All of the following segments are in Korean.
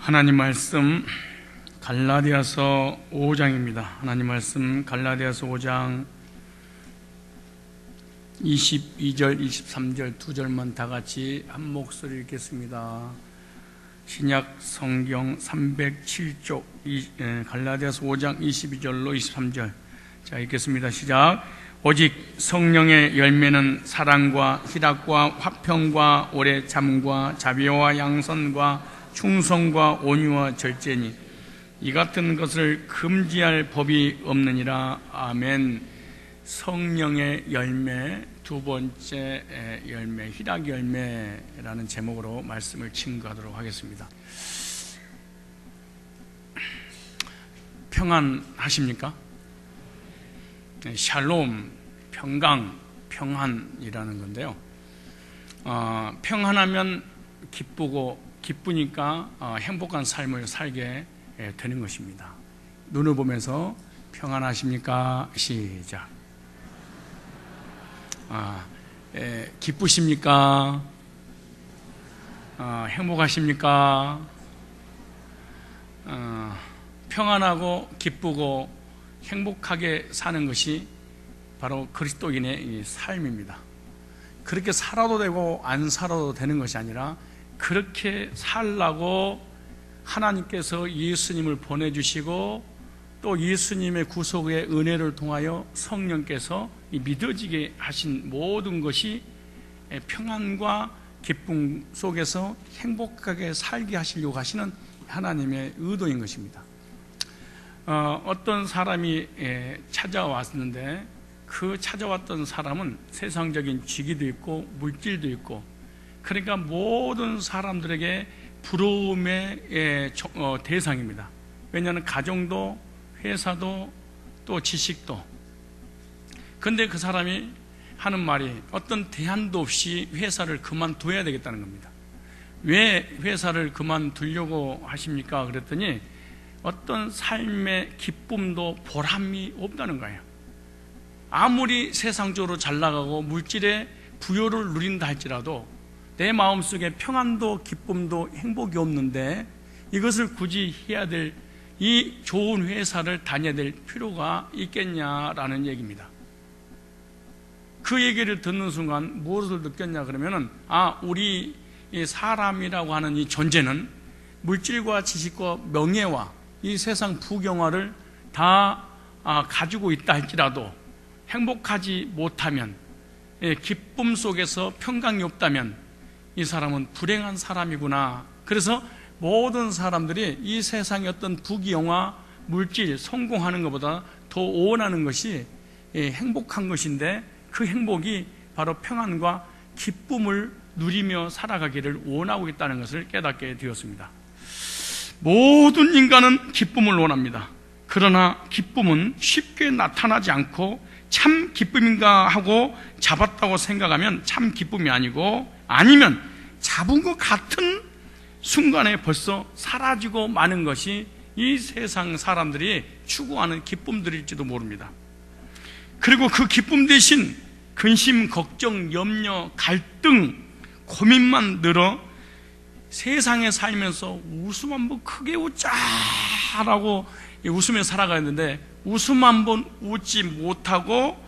하나님 말씀 갈라디아서 5장입니다. 하나님 말씀 갈라디아서 5장 22절, 23절 두 절만 다 같이 한 목소리 읽겠습니다. 신약 성경 307쪽 갈라디아서 5장 22절로 23절. 자, 읽겠습니다. 시작. 오직 성령의 열매는 사랑과 희락과 화평과 오래 참음과 자비와 양선과 충성과 온유와 절제니 이 같은 것을 금지할 법이 없느니라. 아멘. 성령의 열매, 두 번째 열매, 희락 열매라는 제목으로 말씀을 증거하도록 하겠습니다. 평안하십니까? 샬롬, 평강, 평안이라는 건데요. 평안하면 기쁘니까 행복한 삶을 살게 되는 것입니다. 눈을 보면서 평안하십니까? 시작. 기쁘십니까? 행복하십니까? 평안하고 기쁘고 행복하게 사는 것이 바로 그리스도인의 삶입니다. 그렇게 살아도 되고 안 살아도 되는 것이 아니라 그렇게 살라고 하나님께서 예수님을 보내주시고 또 예수님의 구속의 은혜를 통하여 성령께서 믿어지게 하신 모든 것이 평안과 기쁨 속에서 행복하게 살게 하시려고 하시는 하나님의 의도인 것입니다. 어떤 사람이 찾아왔는데 그 찾아왔던 사람은 세상적인 직위도 있고 물질도 있고, 그러니까 모든 사람들에게 부러움의 대상입니다. 왜냐하면 가정도 회사도 또 지식도. 그런데 그 사람이 하는 말이 어떤 대안도 없이 회사를 그만둬야 되겠다는 겁니다. 왜 회사를 그만두려고 하십니까? 그랬더니 어떤 삶의 기쁨도 보람이 없다는 거예요. 아무리 세상적으로 잘 나가고 물질의 부여를 누린다 할지라도 내 마음속에 평안도 기쁨도 행복이 없는데 이것을 굳이 해야 될 이 좋은 회사를 다녀야 될 필요가 있겠냐라는 얘기입니다. 그 얘기를 듣는 순간 무엇을 느꼈냐 그러면은 우리 사람이라고 하는 이 존재는 물질과 지식과 명예와 이 세상 부경화를 다 가지고 있다 할지라도 행복하지 못하면, 기쁨 속에서 평강이 없다면 이 사람은 불행한 사람이구나. 그래서 모든 사람들이 이 세상의 어떤 부귀영화, 물질, 성공하는 것보다 더 원하는 것이 행복한 것인데 그 행복이 바로 평안과 기쁨을 누리며 살아가기를 원하고 있다는 것을 깨닫게 되었습니다. 모든 인간은 기쁨을 원합니다. 그러나 기쁨은 쉽게 나타나지 않고 참 기쁨인가 하고 잡았다고 생각하면 참 기쁨이 아니고, 아니면 잡은 것 같은 순간에 벌써 사라지고 마는 것이 이 세상 사람들이 추구하는 기쁨들일지도 모릅니다. 그리고 그 기쁨 대신 근심, 걱정, 염려, 갈등, 고민만 늘어 세상에 살면서 웃음 한번 크게 웃자라고 웃으며 살아가는데 웃음 한번 웃지 못하고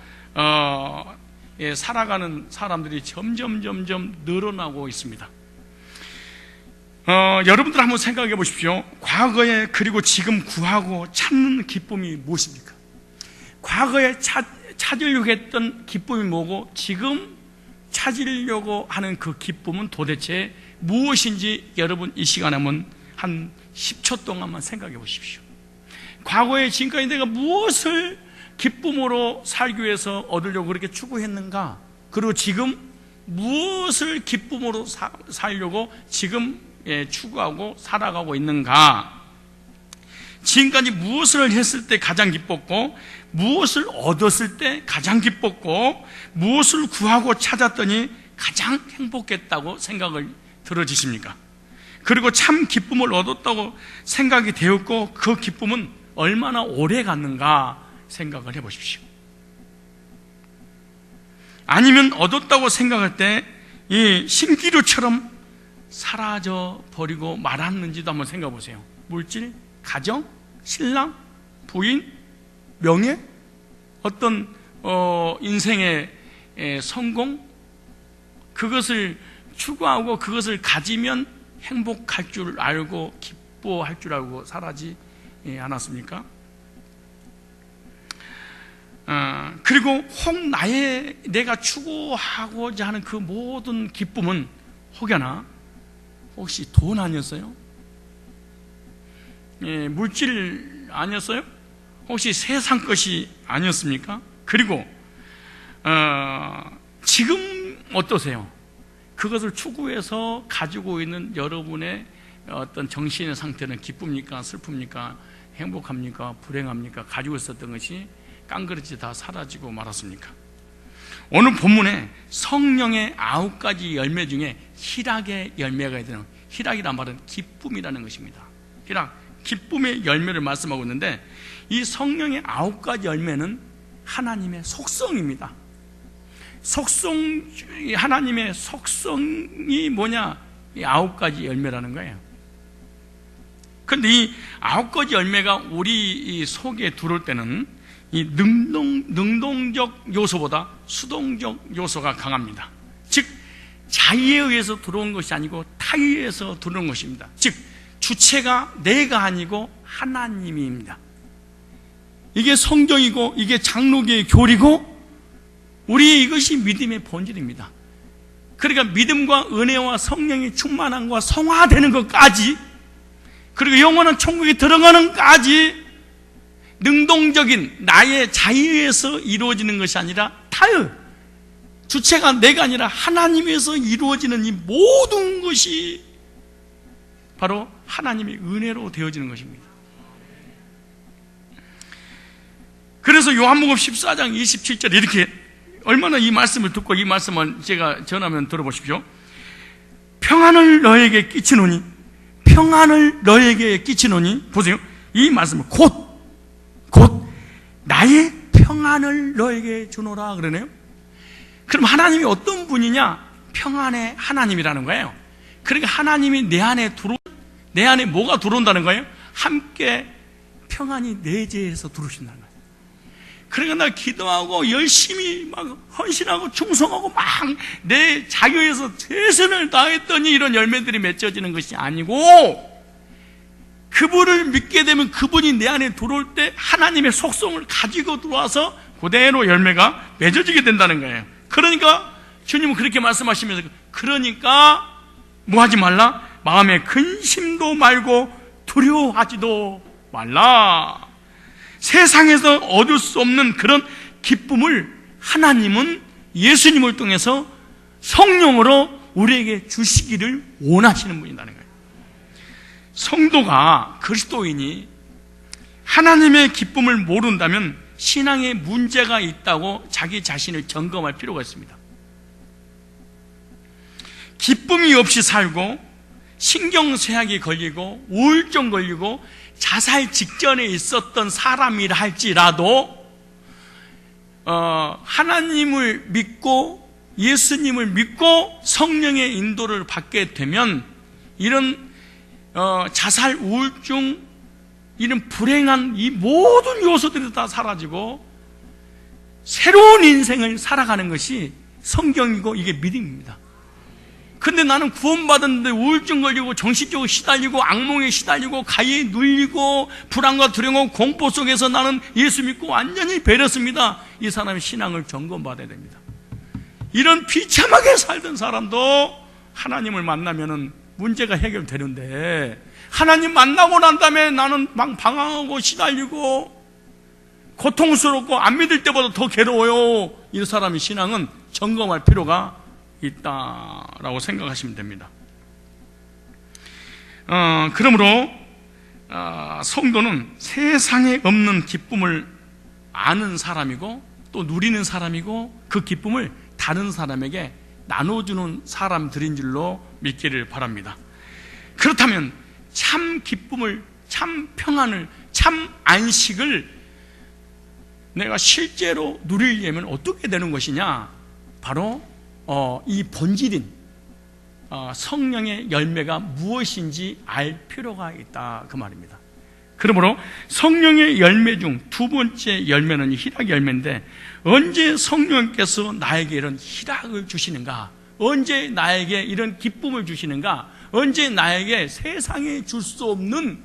살아가는 사람들이 점점 늘어나고 있습니다. 여러분들 한번 생각해 보십시오. 과거에 그리고 지금 구하고 찾는 기쁨이 무엇입니까? 과거에 찾으려고 했던 기쁨이 뭐고 지금 찾으려고 하는 그 기쁨은 도대체 무엇인지 여러분 이 시간에 한번 한 10초 동안만 생각해 보십시오. 과거에 지금까지 내가 무엇을 기쁨으로 살기 위해서 얻으려고 그렇게 추구했는가? 그리고 지금 무엇을 기쁨으로 살려고 지금 추구하고 살아가고 있는가? 지금까지 무엇을 했을 때 가장 기뻤고, 무엇을 얻었을 때 가장 기뻤고, 무엇을 구하고 찾았더니 가장 행복했다고 생각을 들어지십니까? 그리고 참 기쁨을 얻었다고 생각이 되었고 그 기쁨은 얼마나 오래 갔는가 생각을 해보십시오. 아니면 얻었다고 생각할 때 이 신기루처럼 사라져 버리고 말았는지도 한번 생각해 보세요. 물질, 가정, 신랑, 부인, 명예, 어떤 인생의 성공, 그것을 추구하고 그것을 가지면 행복할 줄 알고 기뻐할 줄 알고 살아지 않았습니까? 그리고 혹 내가 추구하고자 하는 그 모든 기쁨은 혹여나 혹시 돈 아니었어요? 물질 아니었어요? 혹시 세상 것이 아니었습니까? 그리고 지금 어떠세요? 그것을 추구해서 가지고 있는 여러분의 어떤 정신의 상태는 기쁩니까? 슬픕니까? 행복합니까? 불행합니까? 가지고 있었던 것이 깡그릇이 다 사라지고 말았습니까? 오늘 본문에 성령의 9가지 열매 중에 희락의 열매가 있는, 희락이란 말은 기쁨이라는 것입니다. 희락, 기쁨의 열매를 말씀하고 있는데, 이 성령의 9가지 열매는 하나님의 속성입니다. 하나님의 속성이 뭐냐? 이 9가지 열매라는 거예요. 그런데 이 9가지 열매가 우리 속에 들어올 때는 이 능동적 요소보다 수동적 요소가 강합니다. 즉, 자의에 의해서 들어온 것이 아니고 타의에 의해서 들어온 것입니다. 즉, 주체가 내가 아니고 하나님입니다. 이게 성경이고 이게 장로교의 교리고 우리의 이것이 믿음의 본질입니다. 그러니까 믿음과 은혜와 성령의 충만함과 성화되는 것까지, 그리고 영원한 천국에 들어가는 것까지 능동적인 나의 자유에서 이루어지는 것이 아니라 타유, 주체가 내가 아니라 하나님에서 이루어지는 이 모든 것이 바로 하나님의 은혜로 되어지는 것입니다. 그래서 요한복음 14장 27절 이렇게, 얼마나 이 말씀을 듣고 이 말씀을 제가 전하면 들어보십시오. 평안을 너에게 끼치노니, 평안을 너에게 끼치노니, 보세요. 이 말씀은 곧 나의 평안을 너에게 주노라 그러네요. 그럼 하나님이 어떤 분이냐? 평안의 하나님이라는 거예요. 그러니까 하나님이 내 안에 뭐가 들어온다는 거예요? 함께 평안이 내재해서 들어오신다는 거예요. 그러니까 나 기도하고 열심히 막 헌신하고 충성하고 막 내 자유에서 최선을 다했더니 이런 열매들이 맺어지는 것이 아니고, 그분을 믿게 되면 그분이 내 안에 들어올 때 하나님의 속성을 가지고 들어와서 그대로 열매가 맺어지게 된다는 거예요. 그러니까 주님은 그렇게 말씀하시면서, 그러니까 뭐 하지 말라? 마음에 근심도 말고 두려워하지도 말라. 세상에서 얻을 수 없는 그런 기쁨을 하나님은 예수님을 통해서 성령으로 우리에게 주시기를 원하시는 분이라는 거예요. 성도가, 그리스도인이 하나님의 기쁨을 모른다면 신앙에 문제가 있다고 자기 자신을 점검할 필요가 있습니다. 기쁨이 없이 살고 신경쇠약이 걸리고 우울증 걸리고 자살 직전에 있었던 사람이라 할지라도 하나님을 믿고 예수님을 믿고 성령의 인도를 받게 되면 이런 자살, 우울증, 이런 불행한 이 모든 요소들이 다 사라지고 새로운 인생을 살아가는 것이 성경이고 이게 믿음입니다. 근데 나는 구원받았는데 우울증 걸리고 정신적으로 시달리고 악몽에 시달리고 가위에 눌리고 불안과 두려움 공포 속에서 나는 예수 믿고 완전히 배렸습니다. 이 사람의 신앙을 점검받아야 됩니다. 이런 비참하게 살던 사람도 하나님을 만나면은 문제가 해결되는데, 하나님 만나고 난 다음에 나는 막 방황하고 시달리고 고통스럽고 안 믿을 때보다 더 괴로워요. 이 사람의 신앙은 점검할 필요가 있다라고 생각하시면 됩니다. 그러므로 성도는 세상에 없는 기쁨을 아는 사람이고 또 누리는 사람이고 그 기쁨을 다른 사람에게 나눠주는 사람들인 줄로 믿기를 바랍니다. 그렇다면 참 기쁨을, 참 평안을, 참 안식을 내가 실제로 누리려면 어떻게 되는 것이냐? 바로 이 본질인 성령의 열매가 무엇인지 알 필요가 있다, 그 말입니다. 그러므로 성령의 열매 중 두 번째 열매는 희락 열매인데, 언제 성령께서 나에게 이런 희락을 주시는가, 언제 나에게 이런 기쁨을 주시는가, 언제 나에게 세상에 줄 수 없는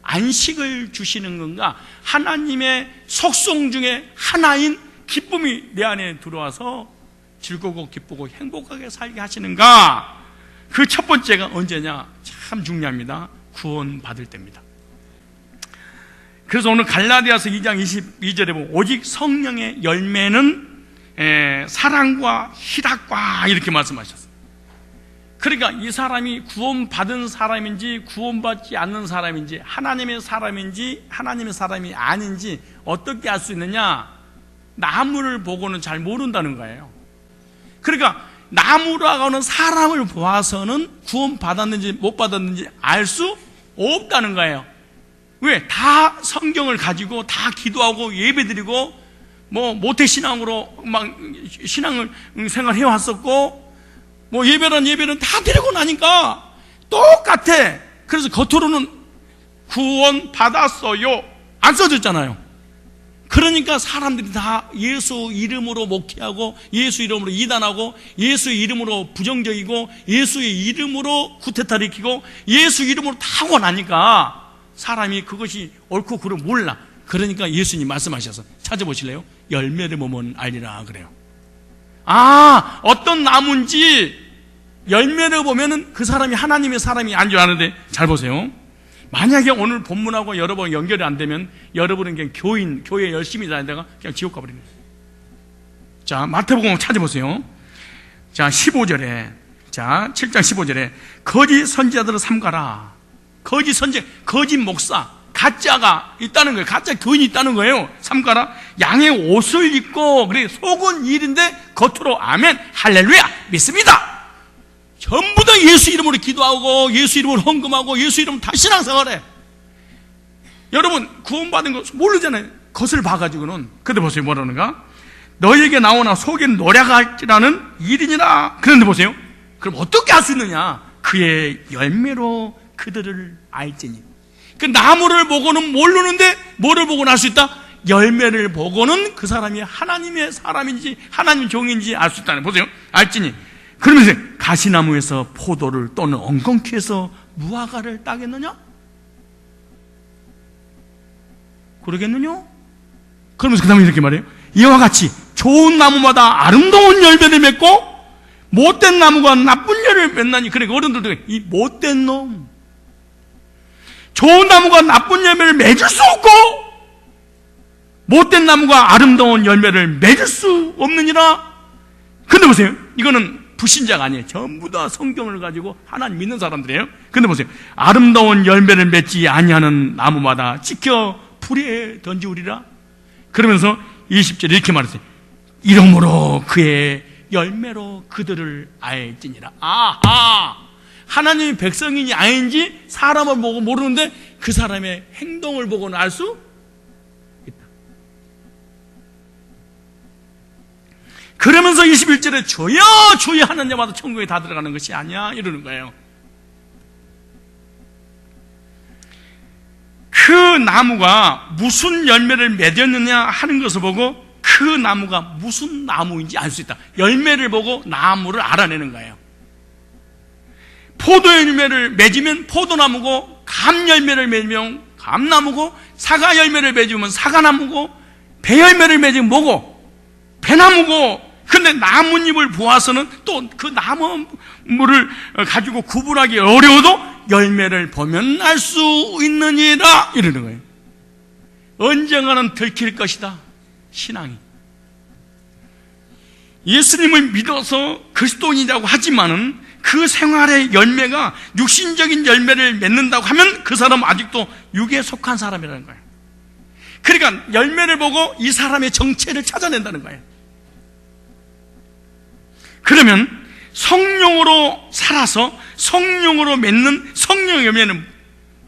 안식을 주시는 건가, 하나님의 속성 중에 하나인 기쁨이 내 안에 들어와서 즐거고 기쁘고 행복하게 살게 하시는가. 그 첫 번째가 언제냐, 참 중요합니다. 구원 받을 때입니다. 그래서 오늘 갈라디아서 2장 22절에 보면 오직 성령의 열매는 사랑과 희락과 이렇게 말씀하셨어요. 그러니까 이 사람이 구원받은 사람인지 구원받지 않는 사람인지, 하나님의 사람인지 하나님의 사람이 아닌지 어떻게 알 수 있느냐, 나무를 보고는 잘 모른다는 거예요. 그러니까 나무라고 하는 사람을 보아서는 구원받았는지 못 받았는지 알 수 없다는 거예요. 왜? 다 성경을 가지고 다 기도하고 예배드리고 모태신앙으로 막 신앙을 생활해 왔었고, 예배는 다 드리고 나니까 똑같아. 그래서 겉으로는 구원 받았어요 안 써졌잖아요. 그러니까 사람들이 다 예수 이름으로 목회하고, 예수 이름으로 이단하고, 예수의 이름으로 부정적이고, 예수의 이름으로 구태타리키고, 예수 이름으로 다 하고 나니까 사람이 그것이 옳고 그름 몰라. 그러니까 예수님 말씀하셔서 찾아보실래요? 열매를 보면 알리라 그래요. 어떤 나무인지 열매를 보면은 그 사람이 하나님의 사람이 아닌 줄 아는데, 잘 보세요. 만약에 오늘 본문하고 여러분 연결이 안 되면 여러분은 그냥 교회 열심히 다니다가 그냥 지옥 가버리는 거예요. 자, 마태복음 찾아보세요. 자, 15절에, 7장 15절에 거짓 선지자들을 삼가라. 거짓 선지, 거짓 목사, 가짜가 있다는 거예요. 가짜 교인이 있다는 거예요. 삼가라. 양의 옷을 입고, 그래 속은 일인데 겉으로 아멘 할렐루야 믿습니다. 전부 다 예수 이름으로 기도하고, 예수 이름으로 헌금하고, 예수 이름으로 다 신앙생활해. 여러분 구원받은 거 모르잖아요. 겉을 봐가지고는. 근데 보세요, 뭐라는가? 너에게 나오나 속에 노략할지라는 일이니라. 그런데 보세요, 그럼 어떻게 할 수 있느냐? 그의 열매로 그들을 알지니. 그 나무를 보고는 모르는데 뭐를 보고는 알 수 있다? 열매를 보고는 그 사람이 하나님의 사람인지 하나님 종인지 알 수 있다는. 보세요, 알지니. 그러면서 가시나무에서 포도를 또는 엉겅퀴에서 무화과를 따겠느냐? 그러겠느냐? 그러면서 그 다음에 이렇게 말해요. 이와 같이 좋은 나무마다 아름다운 열매를 맺고 못된 나무가 나쁜 열매를 맺나니. 그러니까 어른들도 이 못된 놈, 좋은 나무가 나쁜 열매를 맺을 수 없고 못된 나무가 아름다운 열매를 맺을 수 없느니라. 근데 보세요, 이거는 불신자가 아니에요. 전부 다 성경을 가지고 하나님 믿는 사람들이에요. 근데 보세요, 아름다운 열매를 맺지 아니하는 나무마다 지켜 불에 던지우리라. 그러면서 20절에 이렇게 말했어요. 이러므로 그의 열매로 그들을 알지니라. 하나님의 백성인지 아닌지 사람을 보고 모르는데 그 사람의 행동을 보고는 알 수 있다. 그러면서 21절에 주여 주여 하는 자마다 천국에 다 들어가는 것이 아니야 이러는 거예요. 그 나무가 무슨 열매를 맺었느냐 하는 것을 보고 그 나무가 무슨 나무인지 알 수 있다. 열매를 보고 나무를 알아내는 거예요. 포도 열매를 맺으면 포도나무고, 감 열매를 맺으면 감나무고, 사과 열매를 맺으면 사과나무고, 배 열매를 맺으면 뭐고? 배나무고. 근데 나뭇잎을 보아서는 또 그 나무를 가지고 구분하기 어려워도 열매를 보면 알 수 있느니라 이러는 거예요. 언젠가는 들킬 것이다, 신앙이. 예수님을 믿어서 그리스도인이라고 하지만은 그 생활의 열매가 육신적인 열매를 맺는다고 하면 그 사람은 아직도 육에 속한 사람이라는 거예요. 그러니까 열매를 보고 이 사람의 정체를 찾아낸다는 거예요. 그러면 성령으로 살아서 성령으로 맺는 성령의 열매는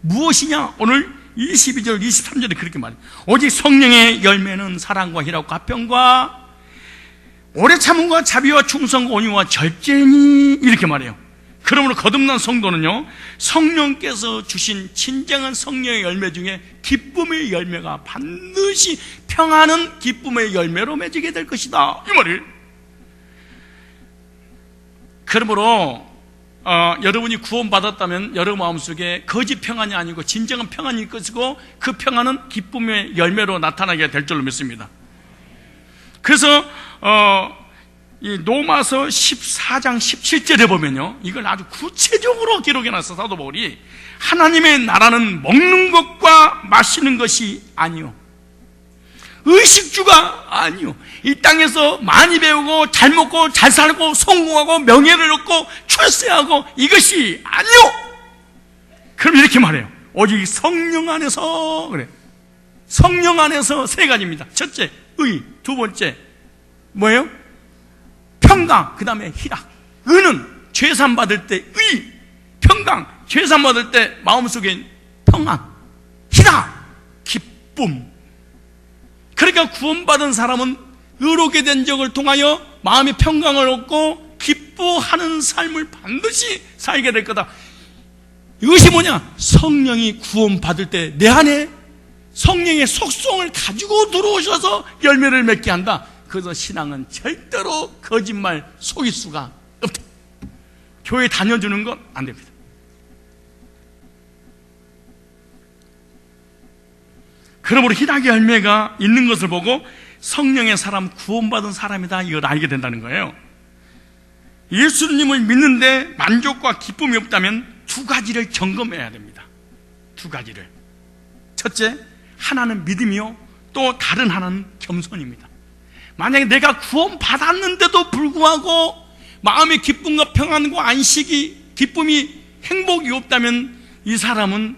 무엇이냐? 오늘 22절 23절에 그렇게 말해요. 오직 성령의 열매는 사랑과 희락과 화평과 오래 참음과 자비와 충성과 온유와 절제니 이렇게 말해요. 그러므로 거듭난 성도는요, 성령께서 주신 진정한 성령의 열매 중에 기쁨의 열매가 반드시 평안은 기쁨의 열매로 맺게 될 것이다, 이 말이에요. 그러므로 여러분이 구원받았다면 여러분 마음속에 거짓 평안이 아니고 진정한 평안일 것이고, 그 평안은 기쁨의 열매로 나타나게 될 줄로 믿습니다. 그래서 이 로마서 14장 17절에 보면요, 이걸 아주 구체적으로 기록해놨어. 사도 바울이 하나님의 나라는 먹는 것과 마시는 것이 아니요, 의식주가 아니요, 이 땅에서 많이 배우고 잘 먹고 잘 살고 성공하고 명예를 얻고 출세하고 이것이 아니요. 그럼 이렇게 말해요. 오직 성령 안에서, 그래, 성령 안에서 세 가지입니다. 첫째 의, 두 번째 뭐예요? 평강, 그 다음에 희락. 의는 죄산 받을 때 의, 평강, 죄산 받을 때 마음속에 평안, 희락, 기쁨. 그러니까 구원받은 사람은 의롭게 된 적을 통하여 마음의 평강을 얻고 기뻐하는 삶을 반드시 살게 될 거다. 이것이 뭐냐? 성령이 구원받을 때 내 안에 성령의 속성을 가지고 들어오셔서 열매를 맺게 한다. 그래서 신앙은 절대로 거짓말 속일 수가 없다. 교회 다녀주는 건 안 됩니다. 그러므로 희락의 열매가 있는 것을 보고 성령의 사람, 구원받은 사람이다, 이걸 알게 된다는 거예요. 예수님을 믿는데 만족과 기쁨이 없다면 두 가지를 점검해야 됩니다. 두 가지를. 첫째, 하나는 믿음이요, 또 다른 하나는 겸손입니다. 만약에 내가 구원받았는데도 불구하고 마음의 기쁨과 평안과 안식이, 기쁨이, 행복이 없다면 이 사람은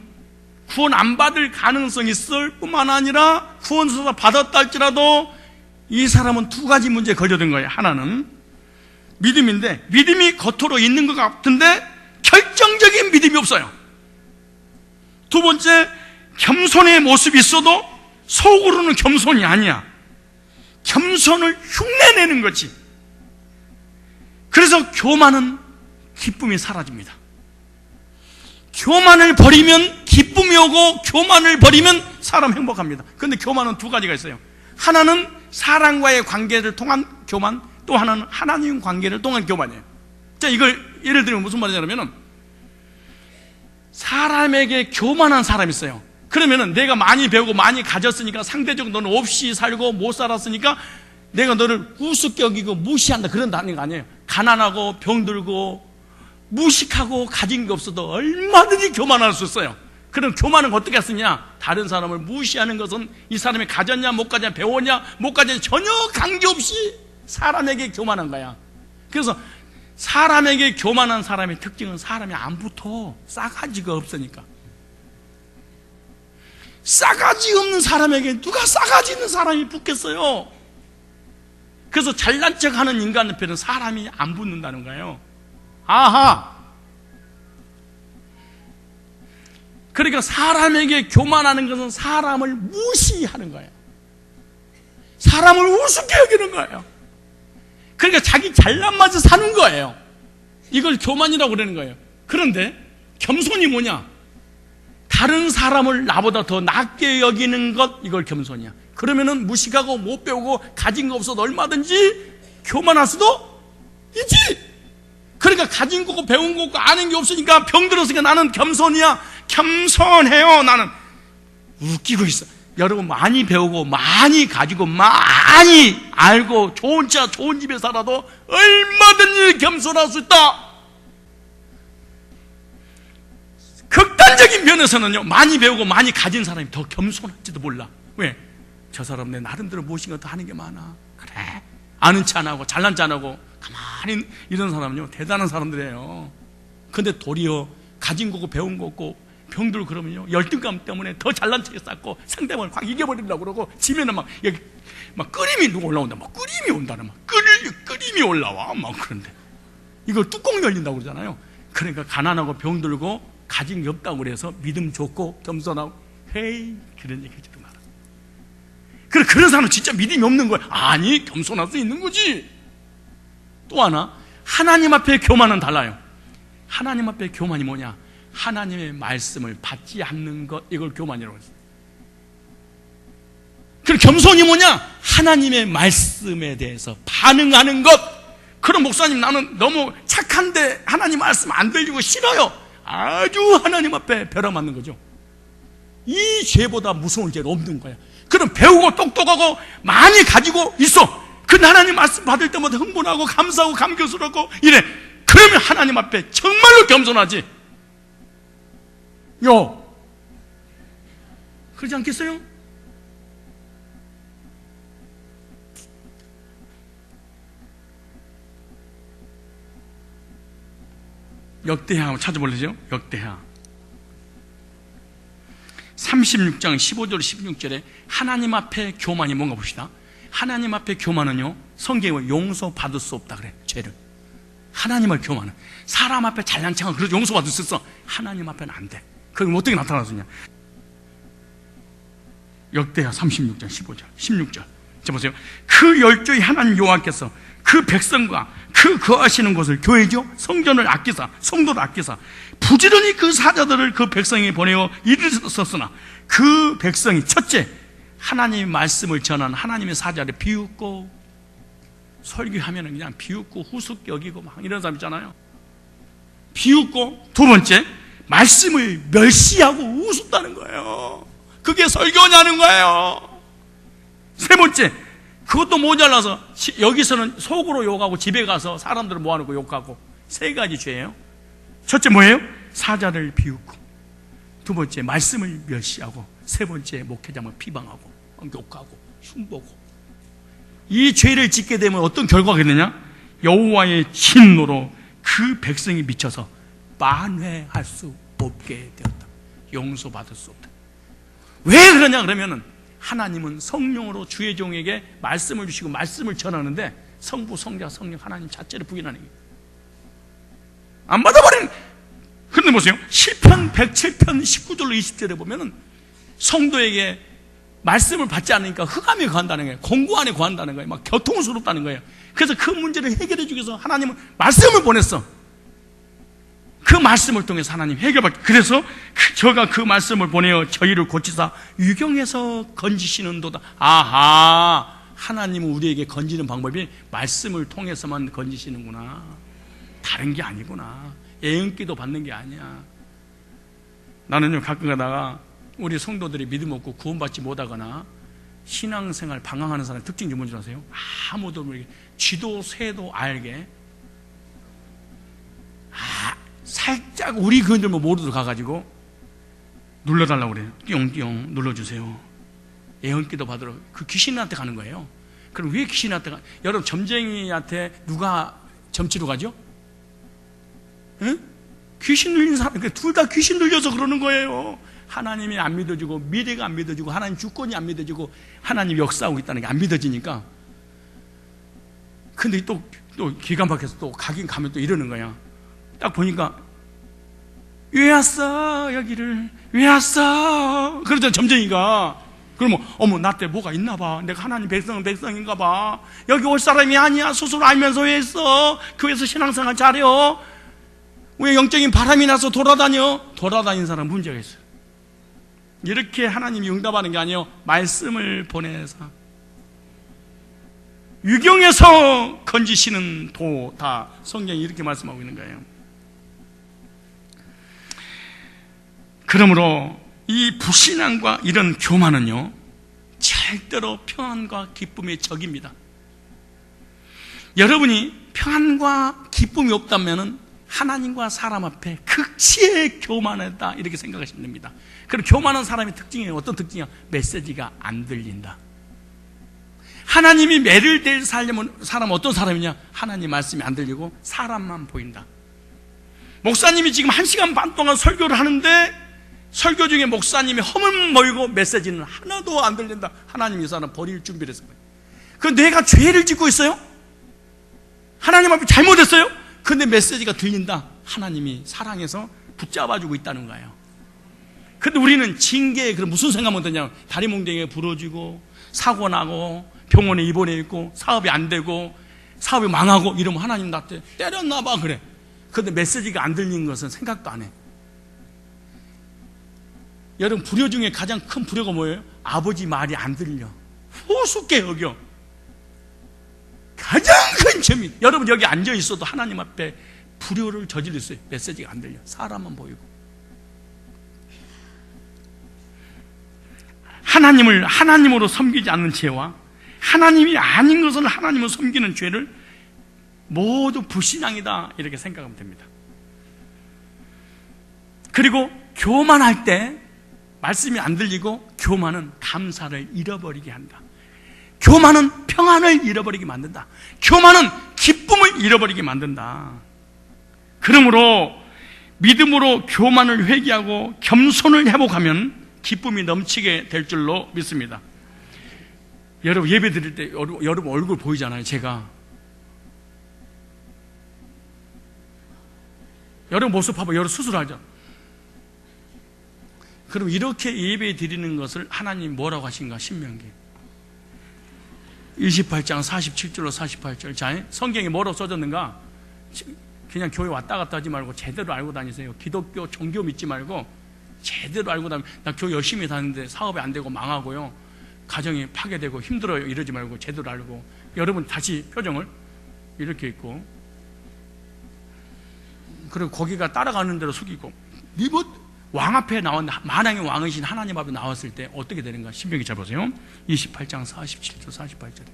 구원 안 받을 가능성이 있을 뿐만 아니라 구원서 받았다 할지라도 이 사람은 두 가지 문제에 걸려든 거예요. 하나는 믿음인데, 믿음이 겉으로 있는 것 같은데 결정적인 믿음이 없어요. 두 번째, 겸손의 모습이 있어도 속으로는 겸손이 아니야. 겸손을 흉내내는 거지. 그래서 교만은 기쁨이 사라집니다. 교만을 버리면 기쁨이 오고, 교만을 버리면 사람 행복합니다. 그런데 교만은 두 가지가 있어요. 하나는 사람과의 관계를 통한 교만, 또 하나는 하나님 관계를 통한 교만이에요. 자, 이걸 예를 들면 무슨 말이냐면, 사람에게 교만한 사람이 있어요. 그러면은 내가 많이 배우고 많이 가졌으니까, 상대적으로 너는 없이 살고 못 살았으니까 내가 너를 우습게 여기고 무시한다, 그런다는 거 아니에요. 가난하고 병들고 무식하고 가진 게 없어도 얼마든지 교만할 수 있어요. 그럼 교만은 어떻게 쓰냐? 다른 사람을 무시하는 것은 이 사람이 가졌냐 못 가졌냐, 배웠냐 못 가졌냐 전혀 관계없이 사람에게 교만한 거야. 그래서 사람에게 교만한 사람의 특징은 사람이 안 붙어. 싸가지가 없으니까. 싸가지 없는 사람에게 누가 싸가지 있는 사람이 붙겠어요? 그래서 잘난 척하는 인간한테는 사람이 안 붙는다는 거예요. 아하. 그러니까 사람에게 교만하는 것은 사람을 무시하는 거예요. 사람을 우습게 여기는 거예요. 그러니까 자기 잘난 맛에 사는 거예요. 이걸 교만이라고 그러는 거예요. 그런데 겸손이 뭐냐? 다른 사람을 나보다 더 낮게 여기는 것, 이걸 겸손이야. 그러면은 무식하고 못 배우고 가진 거 없어도 얼마든지 교만할 수도 있지. 그러니까 가진 거고 배운 거고 아는 게 없으니까 병들었으니까 나는 겸손이야. 겸손해요. 나는 웃기고 있어. 여러분, 많이 배우고 많이 가지고 많이 알고 좋은 차 좋은 집에 살아도 얼마든지 겸손할 수 있다. 극단적인 면에서는요, 많이 배우고 많이 가진 사람이 더 겸손할지도 몰라. 왜? 저 사람 내 나름대로 무엇인가 더 하는 게 많아. 그래, 아는 체 안 하고 잘난 체 안 하고 가만히 이런 사람은요 대단한 사람들이에요. 근데 도리어 가진 거고 배운 거 없고 병들 그러면요 열등감 때문에 더 잘난 체 쌓고 상대방을 확 이겨버리려고 그러고 지면은 막 여기 막 끓임이 누구 올라온다, 막 끓임이 온다는 막 끓임이 올라와 막. 그런데 이걸 뚜껑 열린다고 그러잖아요. 그러니까 가난하고 병들고 가진 게 없다고 그래서 믿음 좋고 겸손하고, 헤이, 그런 얘기 하지도 마라. 그런 사람은 진짜 믿음이 없는 거야. 아니, 겸손할 수 있는 거지. 또 하나, 하나님 앞에 교만은 달라요. 하나님 앞에 교만이 뭐냐? 하나님의 말씀을 받지 않는 것, 이걸 교만이라고 했어요. 그럼 겸손이 뭐냐? 하나님의 말씀에 대해서 반응하는 것. 그럼 목사님, 나는 너무 착한데 하나님 말씀 안 들리고 싫어요. 아주 하나님 앞에 벼락 맞는 거죠. 이 죄보다 무서운 죄는 없는 거야. 그럼 배우고 똑똑하고 많이 가지고 있어. 근데 하나님 말씀 받을 때마다 흥분하고 감사하고 감격스럽고 이래. 그러면 하나님 앞에 정말로 겸손하지. 그러지 않겠어요? 역대하 한번 찾아볼래요? 역대하 36장 15절 16절에 하나님 앞에 교만이 뭔가 봅시다. 하나님 앞에 교만은요, 성경에 용서받을 수 없다 그래. 죄를 하나님 앞에 교만은, 사람 앞에 잘난 척은 그래도 용서받을 수 있어. 하나님 앞에는 안 돼. 그럼 어떻게 나타나느냐? 역대하 36장 15절 16절 자 보세요. 그 열조의 하나님 여호와께서 그 백성과 그 거하시는 곳을 교회죠, 성전을 아끼사, 성도를 아끼사 부지런히 그 사자들을 그 백성에 보내어 일을 썼으나 그 백성이 첫째, 하나님의 말씀을 전하는 하나님의 사자를 비웃고, 설교하면 그냥 비웃고 후숙 여기고 막 이런 사람 있잖아요. 비웃고, 두 번째, 말씀을 멸시하고 우습다는 거예요. 그게 설교냐는 거예요. 세 번째, 그것도 모자라서 여기서는 속으로 욕하고 집에 가서 사람들을 모아놓고 욕하고. 세 가지 죄예요. 첫째 뭐예요? 사자를 비웃고, 두 번째 말씀을 멸시하고, 세 번째 목회자를 비방하고 욕하고 흉보고. 이 죄를 짓게 되면 어떤 결과가 있느냐? 여호와의 진노로 그 백성이 미쳐서 만회할 수 없게 되었다. 용서받을 수 없다. 왜 그러냐 그러면은, 하나님은 성령으로 주의 종에게 말씀을 주시고 말씀을 전하는데 성부, 성자, 성령 하나님 자체를 부인하는 거예요. 안 받아버리는. 그런데 보세요. 시편 107편 19절로 20절에 보면은 성도에게 말씀을 받지 않으니까 흑암에 거한다는 거예요. 공고 안에 거한다는 거예요. 막 고통스럽다는 거예요. 그래서 그 문제를 해결해 주기 위해서 하나님은 말씀을 보냈어. 그 말씀을 통해서 하나님 해결받기. 그래서 저가 그 말씀을 보내어 저희를 고치사 유경에서 건지시는도다. 아하, 하나님은 우리에게 건지는 방법이 말씀을 통해서만 건지시는구나. 다른 게 아니구나. 예언기도 받는 게 아니야. 나는요, 가끔 가다가 우리 성도들이 믿음 없고 구원받지 못하거나 신앙생활 방황하는 사람의 특징이 뭔지 아세요? 아무도 모르게 쥐도 새도 알게 살짝 우리 교인들 모르도록 가가지고 눌러달라고 그래요. 띠용띠용 눌러주세요. 예언기도 받으러 그 귀신한테 가는 거예요. 그럼 왜 귀신한테 가? 여러분, 점쟁이한테 누가 점치러 가죠? 응? 귀신 눌린 사람, 둘 다 귀신 눌려서 그러는 거예요. 하나님이 안 믿어지고, 미래가 안 믿어지고, 하나님 주권이 안 믿어지고, 하나님 역사하고 있다는 게 안 믿어지니까. 근데 또 기가 막혀서 또 가긴 가면 또 이러는 거야. 딱 보니까, 왜 왔어 여기를, 왜 왔어? 그러더니 점쟁이가, 그러면 어머, 나 때 뭐가 있나 봐. 내가 하나님 백성은 백성인가 봐. 여기 올 사람이 아니야. 스스로 알면서 왜 했어? 교회에서 신앙생활 잘해요. 왜 영적인 바람이 나서 돌아다녀? 돌아다니는 사람 문제가 있어요. 이렇게 하나님이 응답하는 게 아니에요. 말씀을 보내서 유경에서 건지시는 도다. 성경이 이렇게 말씀하고 있는 거예요. 그러므로 이 불신앙과 이런 교만은요, 절대로 평안과 기쁨의 적입니다. 여러분이 평안과 기쁨이 없다면 하나님과 사람 앞에 극치의 교만하다 이렇게 생각하시면 됩니다. 그럼 교만한 사람의 특징이 어떤 특징이야? 메시지가 안 들린다. 하나님이 매를 댈 살려면 사람은 어떤 사람이냐? 하나님 말씀이 안 들리고 사람만 보인다. 목사님이 지금 1시간 반 동안 설교를 하는데 설교 중에 목사님이 허물 모이고 메시지는 하나도 안 들린다. 하나님이 이 사람 버릴 준비를 했어요. 그 내가 죄를 짓고 있어요? 하나님 앞에 잘못했어요? 근데 메시지가 들린다. 하나님이 사랑해서 붙잡아주고 있다는 거예요. 근데 우리는 징계에 무슨 생각만 드냐면, 다리 몽둥이에 부러지고 사고 나고 병원에 입원해 있고 사업이 안 되고 사업이 망하고 이러면 하나님 나한테 때렸나 봐 그래. 그런데 메시지가 안 들리는 것은 생각도 안 해. 여러분, 불효 중에 가장 큰 불효가 뭐예요? 아버지 말이 안 들려. 우습게 여겨. 가장 큰 죄입. 여러분, 여기 앉아 있어도 하나님 앞에 불효를 저지를 수 있어요. 메시지가 안 들려. 사람만 보이고. 하나님을 하나님으로 섬기지 않는 죄와 하나님이 아닌 것을 하나님으로 섬기는 죄를 모두 불신앙이다, 이렇게 생각하면 됩니다. 그리고 교만할 때 말씀이 안 들리고, 교만은 감사를 잃어버리게 한다. 교만은 평안을 잃어버리게 만든다. 교만은 기쁨을 잃어버리게 만든다. 그러므로 믿음으로 교만을 회개하고 겸손을 회복하면 기쁨이 넘치게 될 줄로 믿습니다. 여러분, 예배 드릴 때 여러분 얼굴 보이잖아요. 제가 여러분 모습 봐봐. 여러분 수술하죠. 그럼 이렇게 예배 드리는 것을 하나님 뭐라고 하신가? 신명기 28장 47절로 48절. 자, 성경에 뭐라고 써졌는가? 그냥 교회 왔다 갔다 하지 말고 제대로 알고 다니세요. 기독교 종교 믿지 말고 제대로 알고 다니면, 나 교회 열심히 다니는데 사업이 안 되고 망하고요, 가정이 파괴되고 힘들어요, 이러지 말고 제대로 알고. 여러분 다시 표정을 이렇게 있고, 그리고 거기가 따라가는 대로 숙이고, 왕 앞에 나왔는데, 만왕의 왕이신 하나님 앞에 나왔을 때 어떻게 되는가? 신명기 잘 보세요. 28장 47절 48절에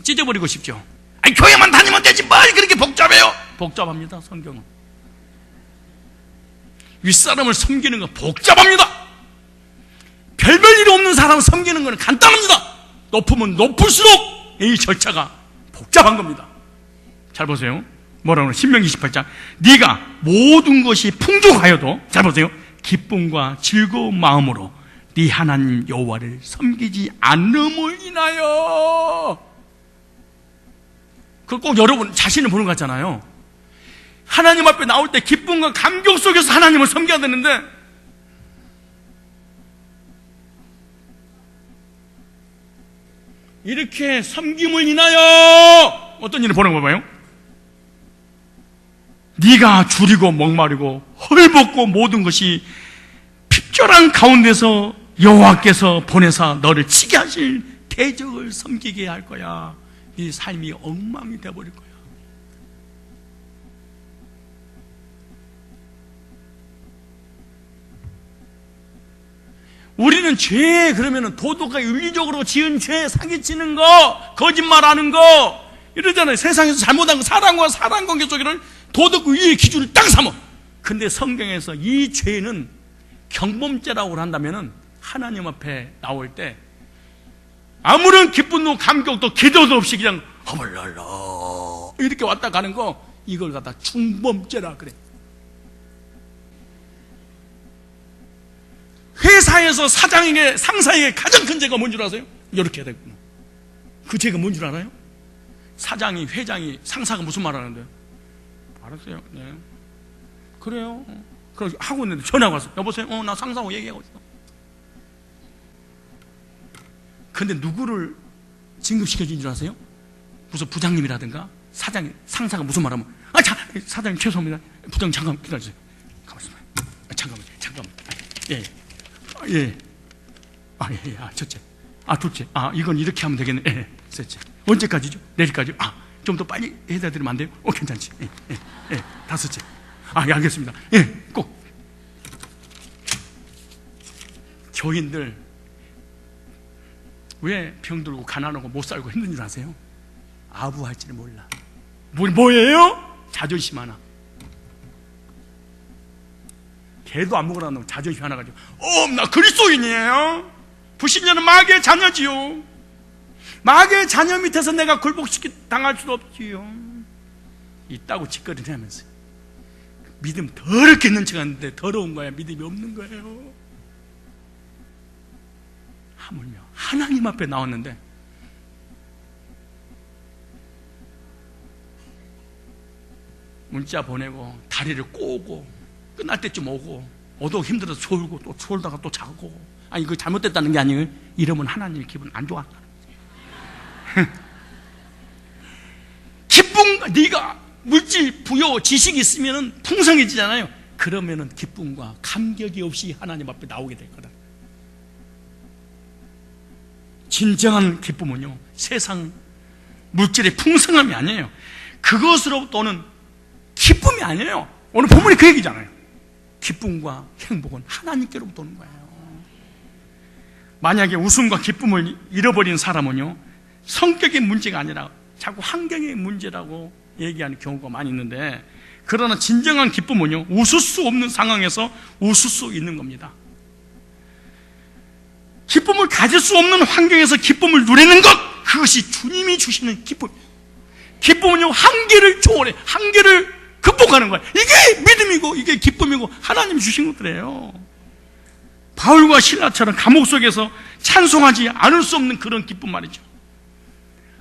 찢어버리고 싶죠. 아니, 교회만 다니면 되지 뭘 그렇게 복잡해요? 복잡합니다. 성경은 윗사람을 섬기는 건 복잡합니다. 별별 일 없는 사람을 섬기는 건 간단합니다. 높으면 높을수록 이 절차가 복잡한 겁니다. 잘 보세요. 뭐라고 그러나? 신명기 28장. 네가 모든 것이 풍족하여도, 잘 보세요, 기쁨과 즐거운 마음으로 네 하나님 여호와를 섬기지 않음을 인하여. 그걸 꼭 여러분 자신을 보는 것 같잖아요. 하나님 앞에 나올 때 기쁨과 감격 속에서 하나님을 섬겨야 되는데, 이렇게 섬김을 인하여 어떤 일을 보는 거 봐요. 네가 줄이고 목마르고 헐벗고 모든 것이 핍절한 가운데서 여호와께서 보내사 너를 치게 하실 대적을 섬기게 할 거야. 네 삶이 엉망이 되어버릴 거야. 우리는 죄, 그러면은 도덕과 윤리적으로 지은 죄, 사기치는 거, 거짓말하는 거 이러잖아요. 세상에서 잘못한 거, 사람과 사람 관계 속에는 도덕 윤리의 기준을 딱 삼어. 근데 성경에서 이 죄는 경범죄라고 한다면은 하나님 앞에 나올 때 아무런 기쁨도 감격도 기도도 없이 그냥 허벌랄라 이렇게 왔다 가는 거, 이걸 갖다 중범죄라 그래. 회사에서 사장에게, 상사에게 가장 큰 죄가 뭔 줄 아세요? 이렇게 해야 되구나. 그 죄가 뭔 줄 알아요? 사장이, 회장이, 상사가 무슨 말 하는데요? 알았어요. 네. 그래요. 그래서 하고 있는데 전화가 왔어. 여보세요? 나 상사하고 얘기하고 있어. 근데 누구를 진급시켜준 줄 아세요? 무슨 부장님이라든가 사장이, 상사가 무슨 말하면, 사장님 죄송합니다. 부장님 잠깐 기다려주세요. 가만있어. 잠깐만. 예. 예. 예. 첫째. 둘째. 이건 이렇게 하면 되겠네. 예. 셋째. 언제까지죠? 내일까지요? 좀 더 빨리 해드리면 안 돼요? 괜찮지. 예. 다섯째. 예, 알겠습니다. 예, 꼭. 교인들, 왜 병들고 가난하고 못 살고 힘든 줄 아세요? 아부할지를 몰라. 뭐예요? 자존심 하나. 걔도 아무거나 안 넣으면 자존심 하나 가지고, 나 그리스도인이에요. 불신자는 마귀의 자녀지요. 마귀의 자녀 밑에서 내가 굴복시키 당할 수도 없지요. 있다고 짓거리하면서 믿음 더럽게 있는 척 하는데 더러운 거야. 믿음이 없는 거예요. 하물며 하나님 앞에 나왔는데 문자 보내고 다리를 꼬고 끝날 때쯤 오고 힘들어서 졸고 또 졸다가 또 자고. 이거 잘못됐다는 게 아니에요. 이러면 하나님이 기분 안 좋아. 기쁨, 네가 물질, 부여, 지식이 있으면 풍성해지잖아요. 그러면은 기쁨과 감격이 없이 하나님 앞에 나오게 될 거다. 진정한 기쁨은요, 세상 물질의 풍성함이 아니에요. 그것으로부터 오는 기쁨이 아니에요. 오늘 본문이 그 얘기잖아요. 기쁨과 행복은 하나님께로부터 오는 거예요. 만약에 웃음과 기쁨을 잃어버린 사람은요, 성격의 문제가 아니라 자꾸 환경의 문제라고 얘기하는 경우가 많이 있는데, 그러나 진정한 기쁨은요, 웃을 수 없는 상황에서 웃을 수 있는 겁니다. 기쁨을 가질 수 없는 환경에서 기쁨을 누리는 것, 그것이 주님이 주시는 기쁨. 기쁨은요, 한계를 초월해, 한계를 극복하는 거예요. 이게 믿음이고 이게 기쁨이고 하나님이 주신 것들이에요. 바울과 실라처럼 감옥 속에서 찬송하지 않을 수 없는 그런 기쁨 말이죠.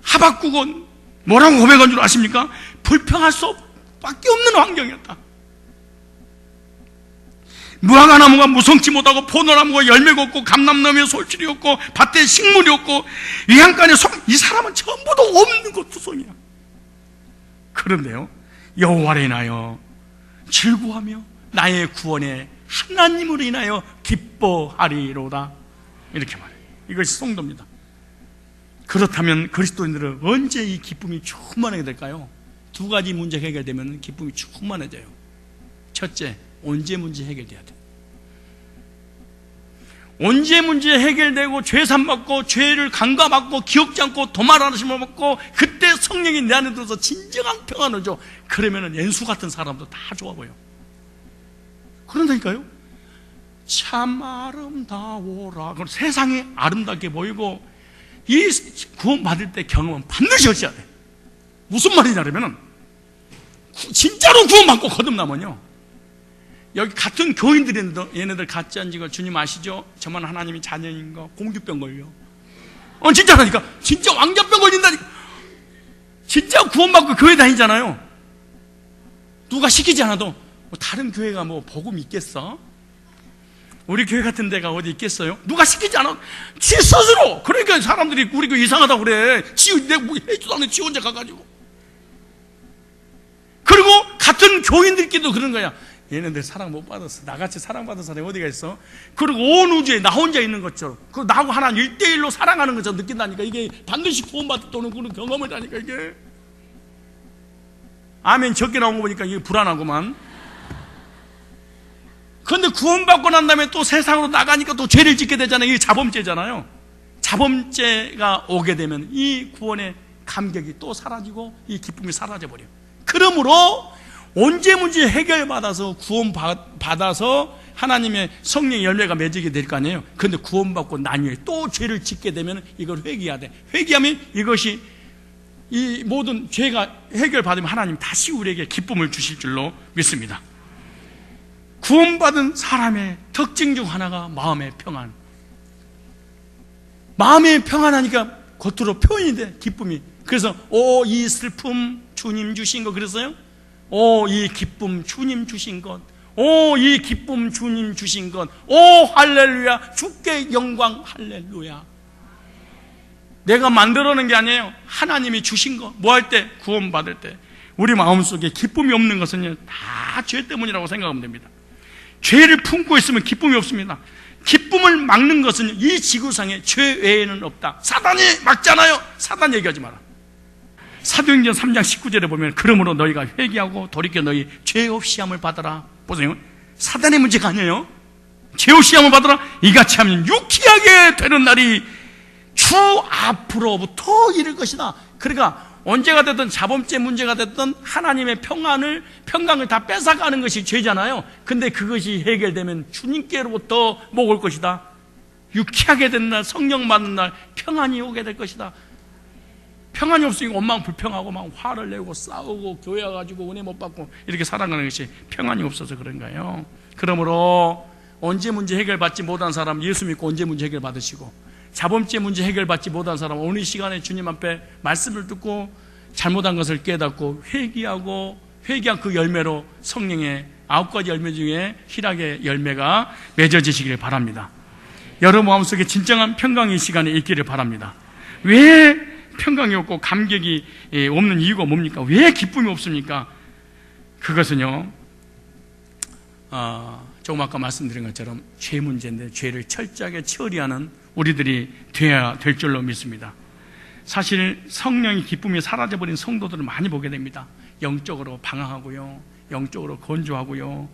하박국은 뭐라고 고백한 줄 아십니까? 불평할 수밖에 없는 환경이었다. 무화과나무가 무성치 못하고 포도나무가 열매가 없고 감람나무에 솔질이 없고 밭에 식물이 없고 위안간에 이 사람은 전부 다 없는 것 투성이야. 그런데요, 여호와를 인하여 즐거워하며 나의 구원에 하나님으로 인하여 기뻐하리로다, 이렇게 말해요. 이것이 성도입니다. 그렇다면 그리스도인들은 언제 이 기쁨이 충만하게 될까요? 두 가지 문제 해결되면 기쁨이 충만해져요. 첫째, 언제 문제 해결돼야 돼. 언제 문제 해결되고 죄 삼받고 죄를 간과받고 기억지 않고 도말하심을 받고 그때 성령이 내 안에 들어서 진정한 평안을 줘. 그러면 연수 같은 사람도 다 좋아 보여. 그런다니까요. 참 아름다워라. 그럼 세상이 아름답게 보이고 이 구원 받을 때 경험은 반드시 하셔야 돼. 무슨 말이냐면은 진짜로 구원 받고 거듭나면요, 여기 같은 교인들인데 얘네들 같지 않은 거 주님 아시죠? 저만 하나님의 자녀인 거 공주병 걸려. 진짜라니까. 진짜 왕자병 걸린다니까. 진짜 구원받고 교회 다니잖아요. 누가 시키지 않아도 뭐 다른 교회가 뭐 복음 있겠어? 우리 교회 같은 데가 어디 있겠어요? 누가 시키지 않아도 지 스스로. 그러니까 사람들이 우리 교회 이상하다고 그래. 내가 뭐 해주도 않는 지 혼자 가가지고. 그리고 같은 교인들끼리도 그런 거야. 얘네들 사랑 못 받았어. 나같이 사랑받은 사람이 어디가 있어? 그리고 온 우주에 나 혼자 있는 것처럼, 그리고 나하고 하나님 1대1로 사랑하는 것처럼 느낀다니까. 이게 반드시 구원받았다는 그런 경험을 하니까 이게. 아멘 적게 나온 거 보니까 이게 불안하구만. 그런데 구원받고 난 다음에 또 세상으로 나가니까 또 죄를 짓게 되잖아요. 이게 자범죄잖아요. 자범죄가 오게 되면 이 구원의 감격이 또 사라지고 이 기쁨이 사라져버려요. 그러므로 언제 문제 해결받아서 구원받아서 하나님의 성령의 열매가 맺게 될 거 아니에요. 그런데 구원받고 난 후에 또 죄를 짓게 되면 이걸 회개해야 돼. 회개하면 이것이 이 모든 죄가 해결받으면 하나님 다시 우리에게 기쁨을 주실 줄로 믿습니다. 구원받은 사람의 특징 중 하나가 마음의 평안. 마음의 평안하니까 겉으로 표현이 돼, 기쁨이. 그래서 이 슬픔 주님 주신 거 그랬어요? 이 기쁨 주님 주신 것, 이 기쁨 주님 주신 것, 할렐루야, 주께 영광, 할렐루야. 내가 만들어낸 게 아니에요. 하나님이 주신 거. 뭐 할 때? 구원받을 때. 우리 마음속에 기쁨이 없는 것은요, 다 죄 때문이라고 생각하면 됩니다. 죄를 품고 있으면 기쁨이 없습니다. 기쁨을 막는 것은 이 지구상에 죄 외에는 없다. 사단이 막잖아요. 사단 얘기하지 마라. 사도행전 3장 19절에 보면 그러므로 너희가 회개하고 돌이켜 너희 죄 없이 함을 받아라. 보세요. 사단의 문제가 아니에요. 죄 없이 함을 받아라. 이같이 하면 유쾌하게 되는 날이 주 앞으로부터 이를 것이다. 그러니까 언제가 됐든 자범죄 문제가 됐든 하나님의 평강을 다 뺏어가는 것이 죄잖아요. 근데 그것이 해결되면 주님께로부터 먹을 것이다. 유쾌하게 된 날, 성령 받는 날, 평안이 오게 될 것이다. 평안이 없으니까 원망 불평하고 막 화를 내고 싸우고 교회 와가지고 은혜 못 받고 이렇게 살아가는 것이 평안이 없어서 그런 거예요. 그러므로 언제 문제 해결받지 못한 사람 예수 믿고 언제 문제 해결 받으시고, 자범죄 문제 해결받지 못한 사람 오늘 시간에 주님 앞에 말씀을 듣고 잘못한 것을 깨닫고 회개한 그 열매로 성령의 9가지 열매 중에 희락의 열매가 맺어지시기를 바랍니다. 여러분 마음속에 진정한 평강의 시간이 있기를 바랍니다. 왜 평강이 없고 감격이 없는 이유가 뭡니까? 왜 기쁨이 없습니까? 그것은요, 조금 아까 말씀드린 것처럼 죄 문제인데, 죄를 철저하게 처리하는 우리들이 되어야 될 줄로 믿습니다. 사실 성령의 기쁨이 사라져버린 성도들을 많이 보게 됩니다. 영적으로 방황하고요, 영적으로 건조하고요,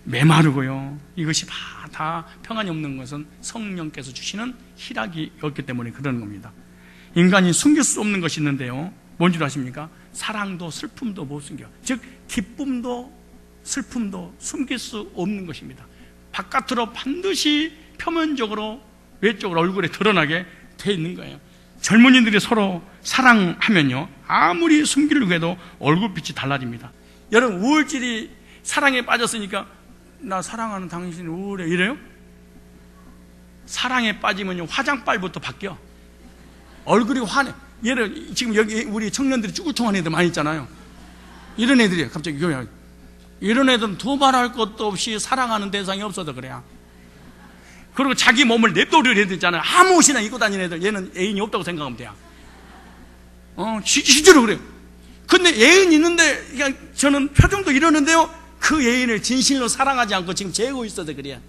메마르고요. 이것이 다 평안이 없는 것은 성령께서 주시는 희락이 없기 때문에 그러는 겁니다. 인간이 숨길 수 없는 것이 있는데요, 뭔 줄 아십니까? 사랑도 슬픔도 못 숨겨. 즉 기쁨도 슬픔도 숨길 수 없는 것입니다. 바깥으로 반드시 표면적으로 외적으로 얼굴에 드러나게 돼 있는 거예요. 젊은이들이 서로 사랑하면요, 아무리 숨기려고 해도 얼굴빛이 달라집니다. 여러분, 우울질이 사랑에 빠졌으니까 나 사랑하는 당신이 우울해 이래요? 사랑에 빠지면요, 화장빨부터 바뀌어. 얼굴이 환해. 얘를 지금 여기 우리 청년들이 쭈글퉁한 애들 많이 있잖아요. 이런 애들이에요. 갑자기 이런 애들은 두말할 것도 없이 사랑하는 대상이 없어도 그래요. 그리고 자기 몸을 냅둬버리는 애들 있잖아요. 아무 옷이나 입고 다니는 애들, 얘는 애인이 없다고 생각하면 돼요. 실제로 그래요. 근데 애인 있는데 그냥 저는 표정도 이러는데요, 그 애인을 진실로 사랑하지 않고 지금 재고 있어서 그래요.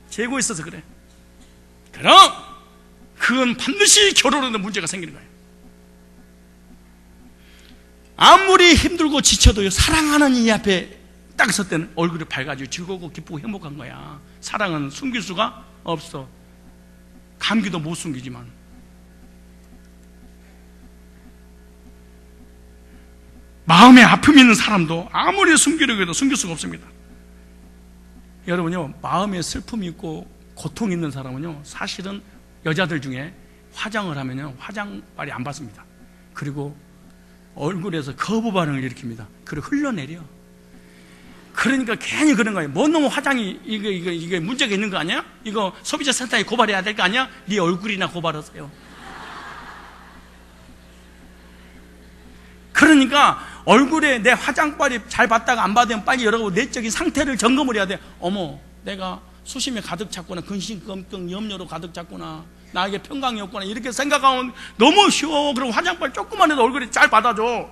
재고 있어서 그래. 그럼 그건 반드시 결혼하는 문제가 생기는 거예요. 아무리 힘들고 지쳐도요, 사랑하는 이 앞에 딱 설 때는 얼굴이 밝아지고 즐겁고 기쁘고 행복한 거야. 사랑은 숨길 수가 없어. 감기도 못 숨기지만. 마음에 아픔이 있는 사람도 아무리 숨기려고 해도 숨길 수가 없습니다. 여러분요, 마음에 슬픔이 있고 고통이 있는 사람은요, 사실은 여자들 중에 화장을 하면요, 화장빨이 안 받습니다. 그리고 얼굴에서 거부 반응을 일으킵니다. 그리고 흘러내려. 그러니까 괜히 그런 거예요. 뭐 너무 화장이 이게 문제가 있는 거 아니야? 이거 소비자 센터에 고발해야 될 거 아니야? 네 얼굴이나 고발하세요. 그러니까 얼굴에 내 화장빨이 잘 받다가 안 받으면 빨리 여러분 내적인 상태를 점검을 해야 돼. 어머, 내가 수심에 가득 찼구나, 근심걱정 염려로 가득 찼구나, 나에게 평강이 없구나, 이렇게 생각하면 너무 쉬워. 그리고 화장빨 조금만 해도 얼굴이 잘 받아줘.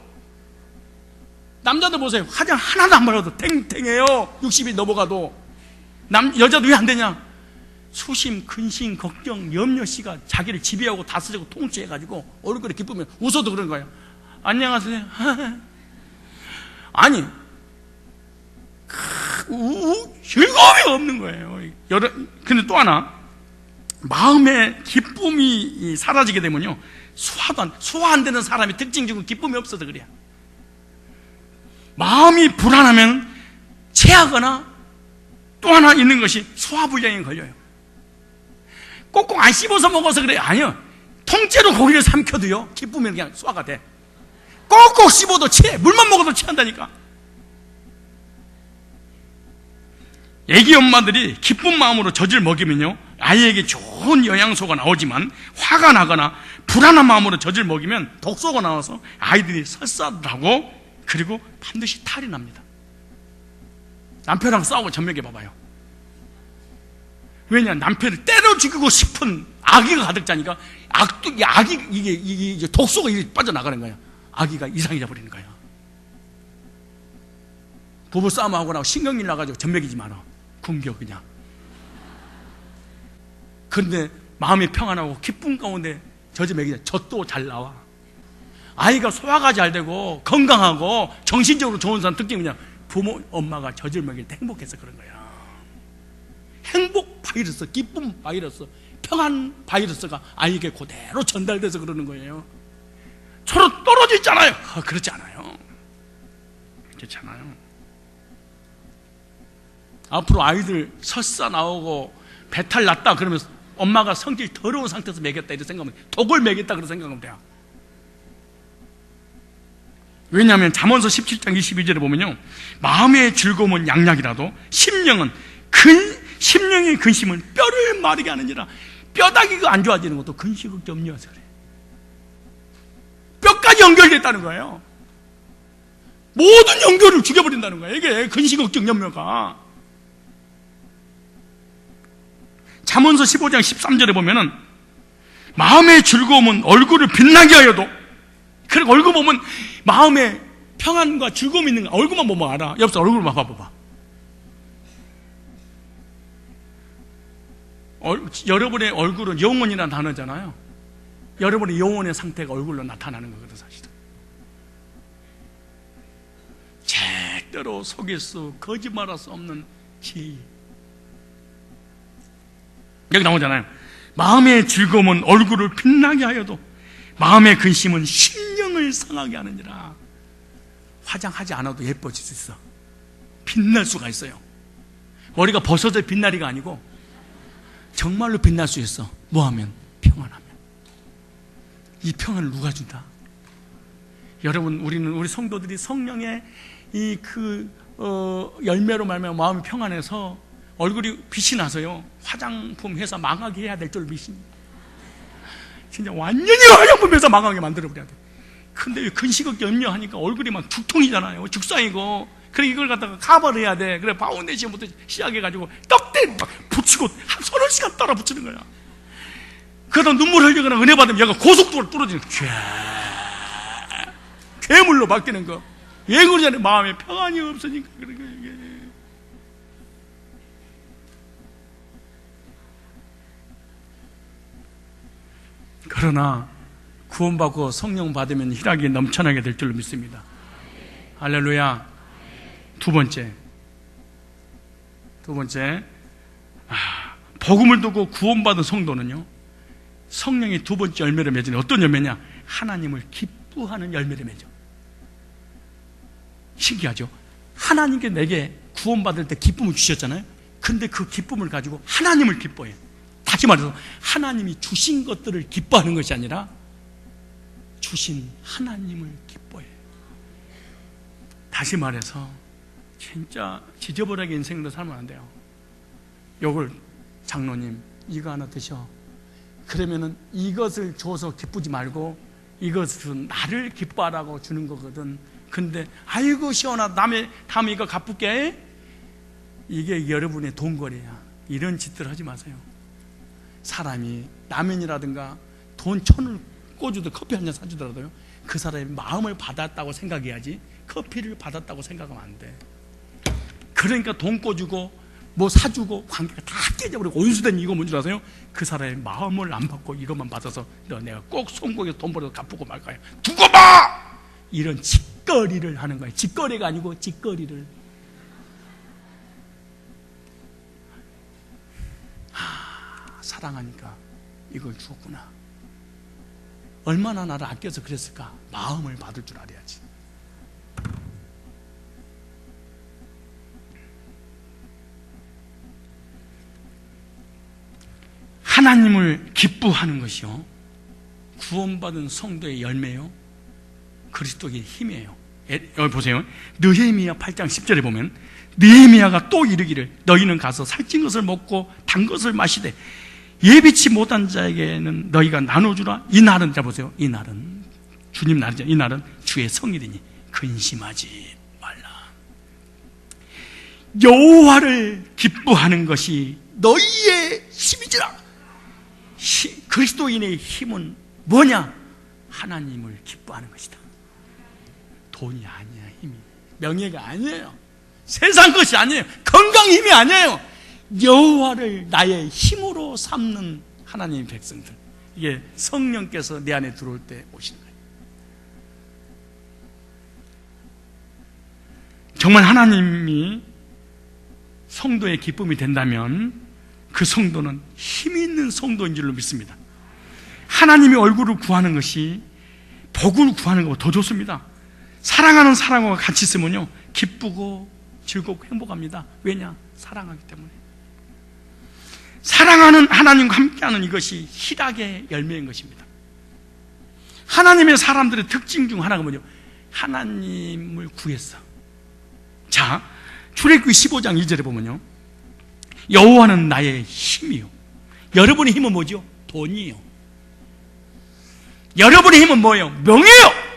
남자들 보세요. 화장 하나도 안 바르도 탱탱해요. 60이 넘어가도. 여자도 왜 안 되냐? 수심, 근심, 걱정, 염려씨가 자기를 지배하고 다스리고 통치해가지고 얼굴에 기쁘면 웃어도 그런 거예요. 안녕하세요. 아니, 즐거움이 없는 거예요. 근데 또 하나, 마음의 기쁨이 사라지게 되면요, 소화 안 되는 사람이 특징 중에 기쁨이 없어서 그래요. 마음이 불안하면 체하거나, 또 하나 있는 것이 소화불량에 걸려요. 꼭꼭 안 씹어서 먹어서 그래요. 아니요, 통째로 고기를 삼켜도요, 기쁨이 그냥 소화가 돼. 꼭꼭 씹어도 체해. 물만 먹어도 체한다니까. 애기 엄마들이 기쁜 마음으로 젖을 먹이면요, 아이에게 좋은 영양소가 나오지만 화가 나거나 불안한 마음으로 젖을 먹이면 독소가 나와서 아이들이 설사를 하고, 그리고 반드시 탈이 납니다. 남편하고 싸우고 전명해 봐봐요. 왜냐? 남편을 때려 죽이고 싶은 악의가 가득 차니까 이게 독소가 빠져나가는 거예요. 아기가 이상해져 버리는 거예요. 부부 싸움하고 나고 신경질 나가지고 젖먹이지 마라. 굶겨 그냥. 그런데 마음이 평안하고 기쁨 가운데 젖을 먹이자 젖도 잘 나와. 아이가 소화가 잘 되고 건강하고 정신적으로 좋은 사람 특징이 그냥 부모, 엄마가 젖을 먹일 때 행복해서 그런 거야. 행복 바이러스, 기쁨 바이러스, 평안 바이러스가 아이에게 그대로 전달돼서 그러는 거예요. 서로 떨어져 있잖아요. 그렇지 않아요. 그렇지 않아요. 앞으로 아이들 설사 나오고 배탈 났다 그러면 엄마가 성질 더러운 상태에서 먹였다 이렇게 생각하면, 독을 먹였다 그렇게 생각하면 돼요. 왜냐하면 잠언서 17장 22절에 보면요, 마음의 즐거움은 양약이라도 심령의 근심은 뼈를 마르게 하느니라. 뼈다귀가 안 좋아지는 것도 근심걱정 염려여서 그래. 뼈까지 연결됐다는 거예요. 모든 연결을 죽여버린다는 거예요. 이게 근심걱정 염려가. 잠언서 15장 13절에 보면은 마음의 즐거움은 얼굴을 빛나게 하여도. 그러니까 얼굴 보면 마음에 평안과 즐거움이 있는 거 얼굴만 보면 알아. 옆에서 얼굴만 봐봐. 여러분의 얼굴은 영혼이라는 단어잖아요. 여러분의 영혼의 상태가 얼굴로 나타나는 거거든, 사실은. 절대로 속일 수, 거짓말할 수 없는 진리. 여기 나오잖아요. 마음의 즐거움은 얼굴을 빛나게 하여도 마음의 근심은 심령을 상하게 하느니라. 화장하지 않아도 예뻐질 수 있어. 빛날 수가 있어요. 머리가 벗어져 빛나리가 아니고 정말로 빛날 수 있어. 뭐하면? 평안하면. 이 평안을 누가 준다? 여러분, 우리 성도들이 성령의 열매로 말하면 마음이 평안해서 얼굴이 빛이 나서요, 화장품 회사 망하게 해야 될 줄 믿습니다. 진짜 완전히 화장품 회사 망하게 만들어버려야 돼. 근데 왜 근시겁 염려하니까 얼굴이 막 죽통이잖아요. 죽상이고. 그래 이걸 갖다가 커버를 해야 돼. 그래 파운데이션부터 시작해가지고 떡대 막 붙이고 한 30시간 따라 붙이는 거야. 그러다 눈물 흘리거나 은혜 받으면 얘가 고속도로 떨어지는 거야. 괴물로 바뀌는 거. 왜 그러냐면 마음에 평안이 없으니까 그런 거야, 이게. 그러나 구원받고 성령 받으면 희락이 넘쳐나게 될 줄로 믿습니다. 할렐루야. 두 번째, 복음을 두고 구원받은 성도는요, 성령의 두 번째 열매를 맺으니 어떤 열매냐? 하나님을 기뻐하는 열매를 맺어. 신기하죠? 하나님께 내게 구원받을 때 기쁨을 주셨잖아요. 근데 그 기쁨을 가지고 하나님을 기뻐해. 다시 말해서 하나님이 주신 것들을 기뻐하는 것이 아니라 주신 하나님을 기뻐해. 다시 말해서 진짜 지저분하게 인생으로 살면 안 돼요. 요걸 장로님 이거 하나 드셔. 그러면은 이것을 줘서 기쁘지 말고 이것은 나를 기뻐하라고 주는 거거든. 근데 아이고 시원하다, 다음에 이거 갚을게. 이게 여러분의 돈거래야. 이런 짓들 하지 마세요. 사람이 라면이라든가 돈 1,000을 꽂아도 커피 한 잔 사주더라도요, 그 사람이 마음을 받았다고 생각해야지 커피를 받았다고 생각하면 안 돼. 그러니까 돈 꽂주고 뭐 사주고 관계가 다 깨져버리고 온수된 이거 뭔지 아세요? 그 사람의 마음을 안 받고 이것만 받아서 내가 꼭 송곡에서 돈 벌어서 갚고 말 거야. 두고 봐! 이런 짓거리를 하는 거예요. 짓거리가 아니고 짓거리를. 사랑하니까 이걸 주었구나. 얼마나 나를 아껴서 그랬을까? 마음을 받을 줄 알아야지. 하나님을 기뻐하는 것이요, 구원받은 성도의 열매요, 그리스도의 힘이에요. 여기 보세요. 느헤미야 8장 10절에 보면 느헤미야가 또 이르기를 너희는 가서 살찐 것을 먹고 단 것을 마시되 예비치 못한 자에게는 너희가 나눠주라. 이 날은, 자 보세요, 이 날은 주님 날이죠. 이 날은 주의 성일이니 근심하지 말라. 여호와를 기뻐하는 것이 너희의 힘이지라. 그리스도인의 힘은 뭐냐? 하나님을 기뻐하는 것이다. 돈이 아니야. 힘이, 명예가 아니에요. 세상 것이 아니에요. 건강 힘이 아니에요. 여호와를 나의 힘으로 삼는 하나님의 백성들, 이게 성령께서 내 안에 들어올 때 오시는 거예요. 정말 하나님이 성도의 기쁨이 된다면 그 성도는 힘이 있는 성도인 줄로 믿습니다. 하나님의 얼굴을 구하는 것이 복을 구하는 것보다 더 좋습니다. 사랑하는 사람과 같이 있으면요, 기쁘고 즐겁고 행복합니다. 왜냐? 사랑하기 때문에. 사랑하는 하나님과 함께하는 이것이 희락의 열매인 것입니다. 하나님의 사람들의 특징 중 하나가 뭐죠? 하나님을 구했어. 자, 출애굽기 15장 2절에 보면요, 여호와는 나의 힘이요. 여러분의 힘은 뭐죠? 돈이요. 여러분의 힘은 뭐예요? 명예요.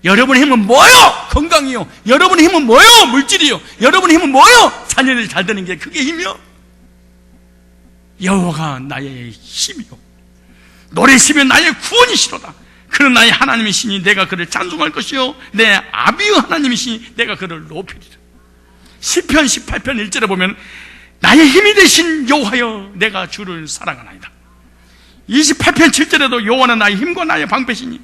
여러분의 힘은 뭐예요? 건강이요. 여러분의 힘은 뭐예요? 물질이요. 여러분의 힘은 뭐예요? 자녀들이 잘 되는 게 그게 힘이요. 여호와가 나의 힘이요. 노래시면 나의 구원이시로다. 그는 나의 하나님이시니 내가 그를 찬송할 것이요 내 아비의 하나님이시니 내가 그를 높이리라. 시편 18편 1절에 보면 나의 힘이 되신 여호와여 내가 주를 사랑하나이다. 28편 7절에도 여호와는 나의 힘과 나의 방패시니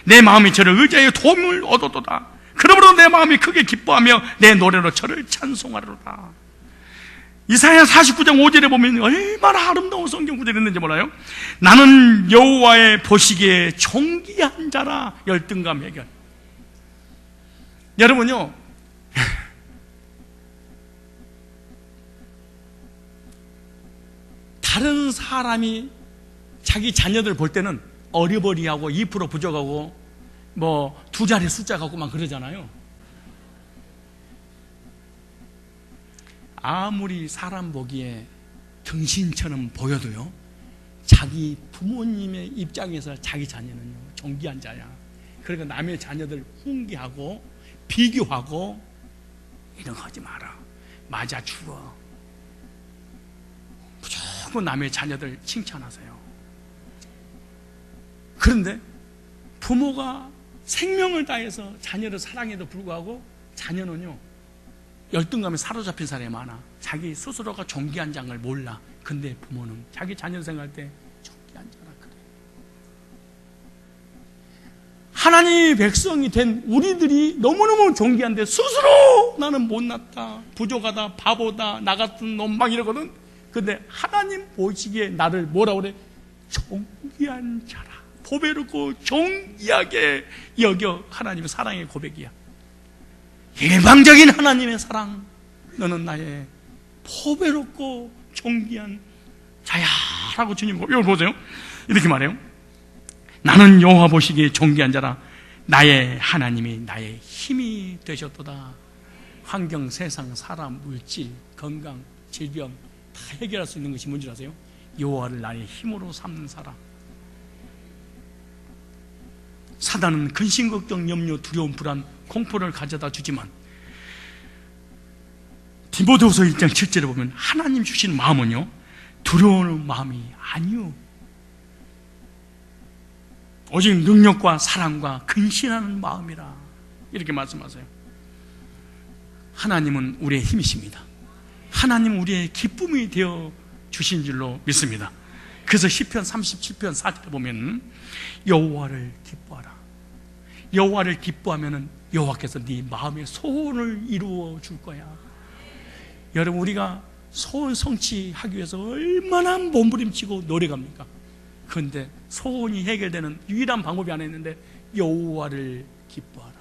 내 마음이 저를 의지하여 도움을 얻어도다. 그러므로 내 마음이 크게 기뻐하며 내 노래로 저를 찬송하리로다. 이사야 49장 5절에 보면 얼마나 아름다운 성경 구절이 있는지 몰라요? 나는 여호와의 보시기에 존귀한 자라. 열등감 해결. 여러분요, 다른 사람이 자기 자녀들 볼 때는 어리버리하고 2% 부족하고 뭐 두 자리 숫자 갖고만 그러잖아요. 아무리 사람 보기에 등신처럼 보여도요, 자기 부모님의 입장에서 자기 자녀는요 존귀한 자야. 그러니까 남의 자녀들 훈계하고 비교하고 이런 거 하지 마라. 맞아 죽어. 무조건 남의 자녀들 칭찬하세요. 그런데 부모가 생명을 다해서 자녀를 사랑해도 불구하고 자녀는요 열등감에 사로잡힌 사람이 많아. 자기 스스로가 존귀한 장을 몰라. 근데 부모는 자기 자녀 생각할 때 존귀한 자라 그래. 하나님의 백성이 된 우리들이 너무너무 존귀한데 스스로 나는 못났다, 부족하다, 바보다, 나 같은 놈 막 이러거든. 근데 하나님 보시기에 나를 뭐라고 그래? 존귀한 자라. 보배롭고 존귀하게 여겨. 하나님의 사랑의 고백이야. 일방적인 하나님의 사랑, 너는 나의 보배롭고 존귀한 자야 라고 주님 이걸 보세요. 이렇게 말해요. 나는 여호와 보시기에 존귀한 자라. 나의 하나님이 나의 힘이 되셨도다. 환경, 세상, 사람, 물질, 건강, 질병 다 해결할 수 있는 것이 뭔지 아세요? 여호와를 나의 힘으로 삼는 사람. 사단은 근심, 걱정, 염려, 두려움, 불안, 공포를 가져다 주지만 디모데후서 1장 7절에 보면 하나님 주신 마음은요 두려워하는 마음이 아니요 오직 능력과 사랑과 근신하는 마음이라. 이렇게 말씀하세요. 하나님은 우리의 힘이십니다. 하나님은 우리의 기쁨이 되어 주신 줄로 믿습니다. 그래서 시편 37편 4절에 보면 여호와를 기뻐하라. 여호와를 기뻐하면은 여호와께서 네 마음의 소원을 이루어 줄 거야. 여러분, 우리가 소원 성취하기 위해서 얼마나 몸부림치고 노력합니까? 그런데 소원이 해결되는 유일한 방법이 하나 있는데 여호와를 기뻐하라.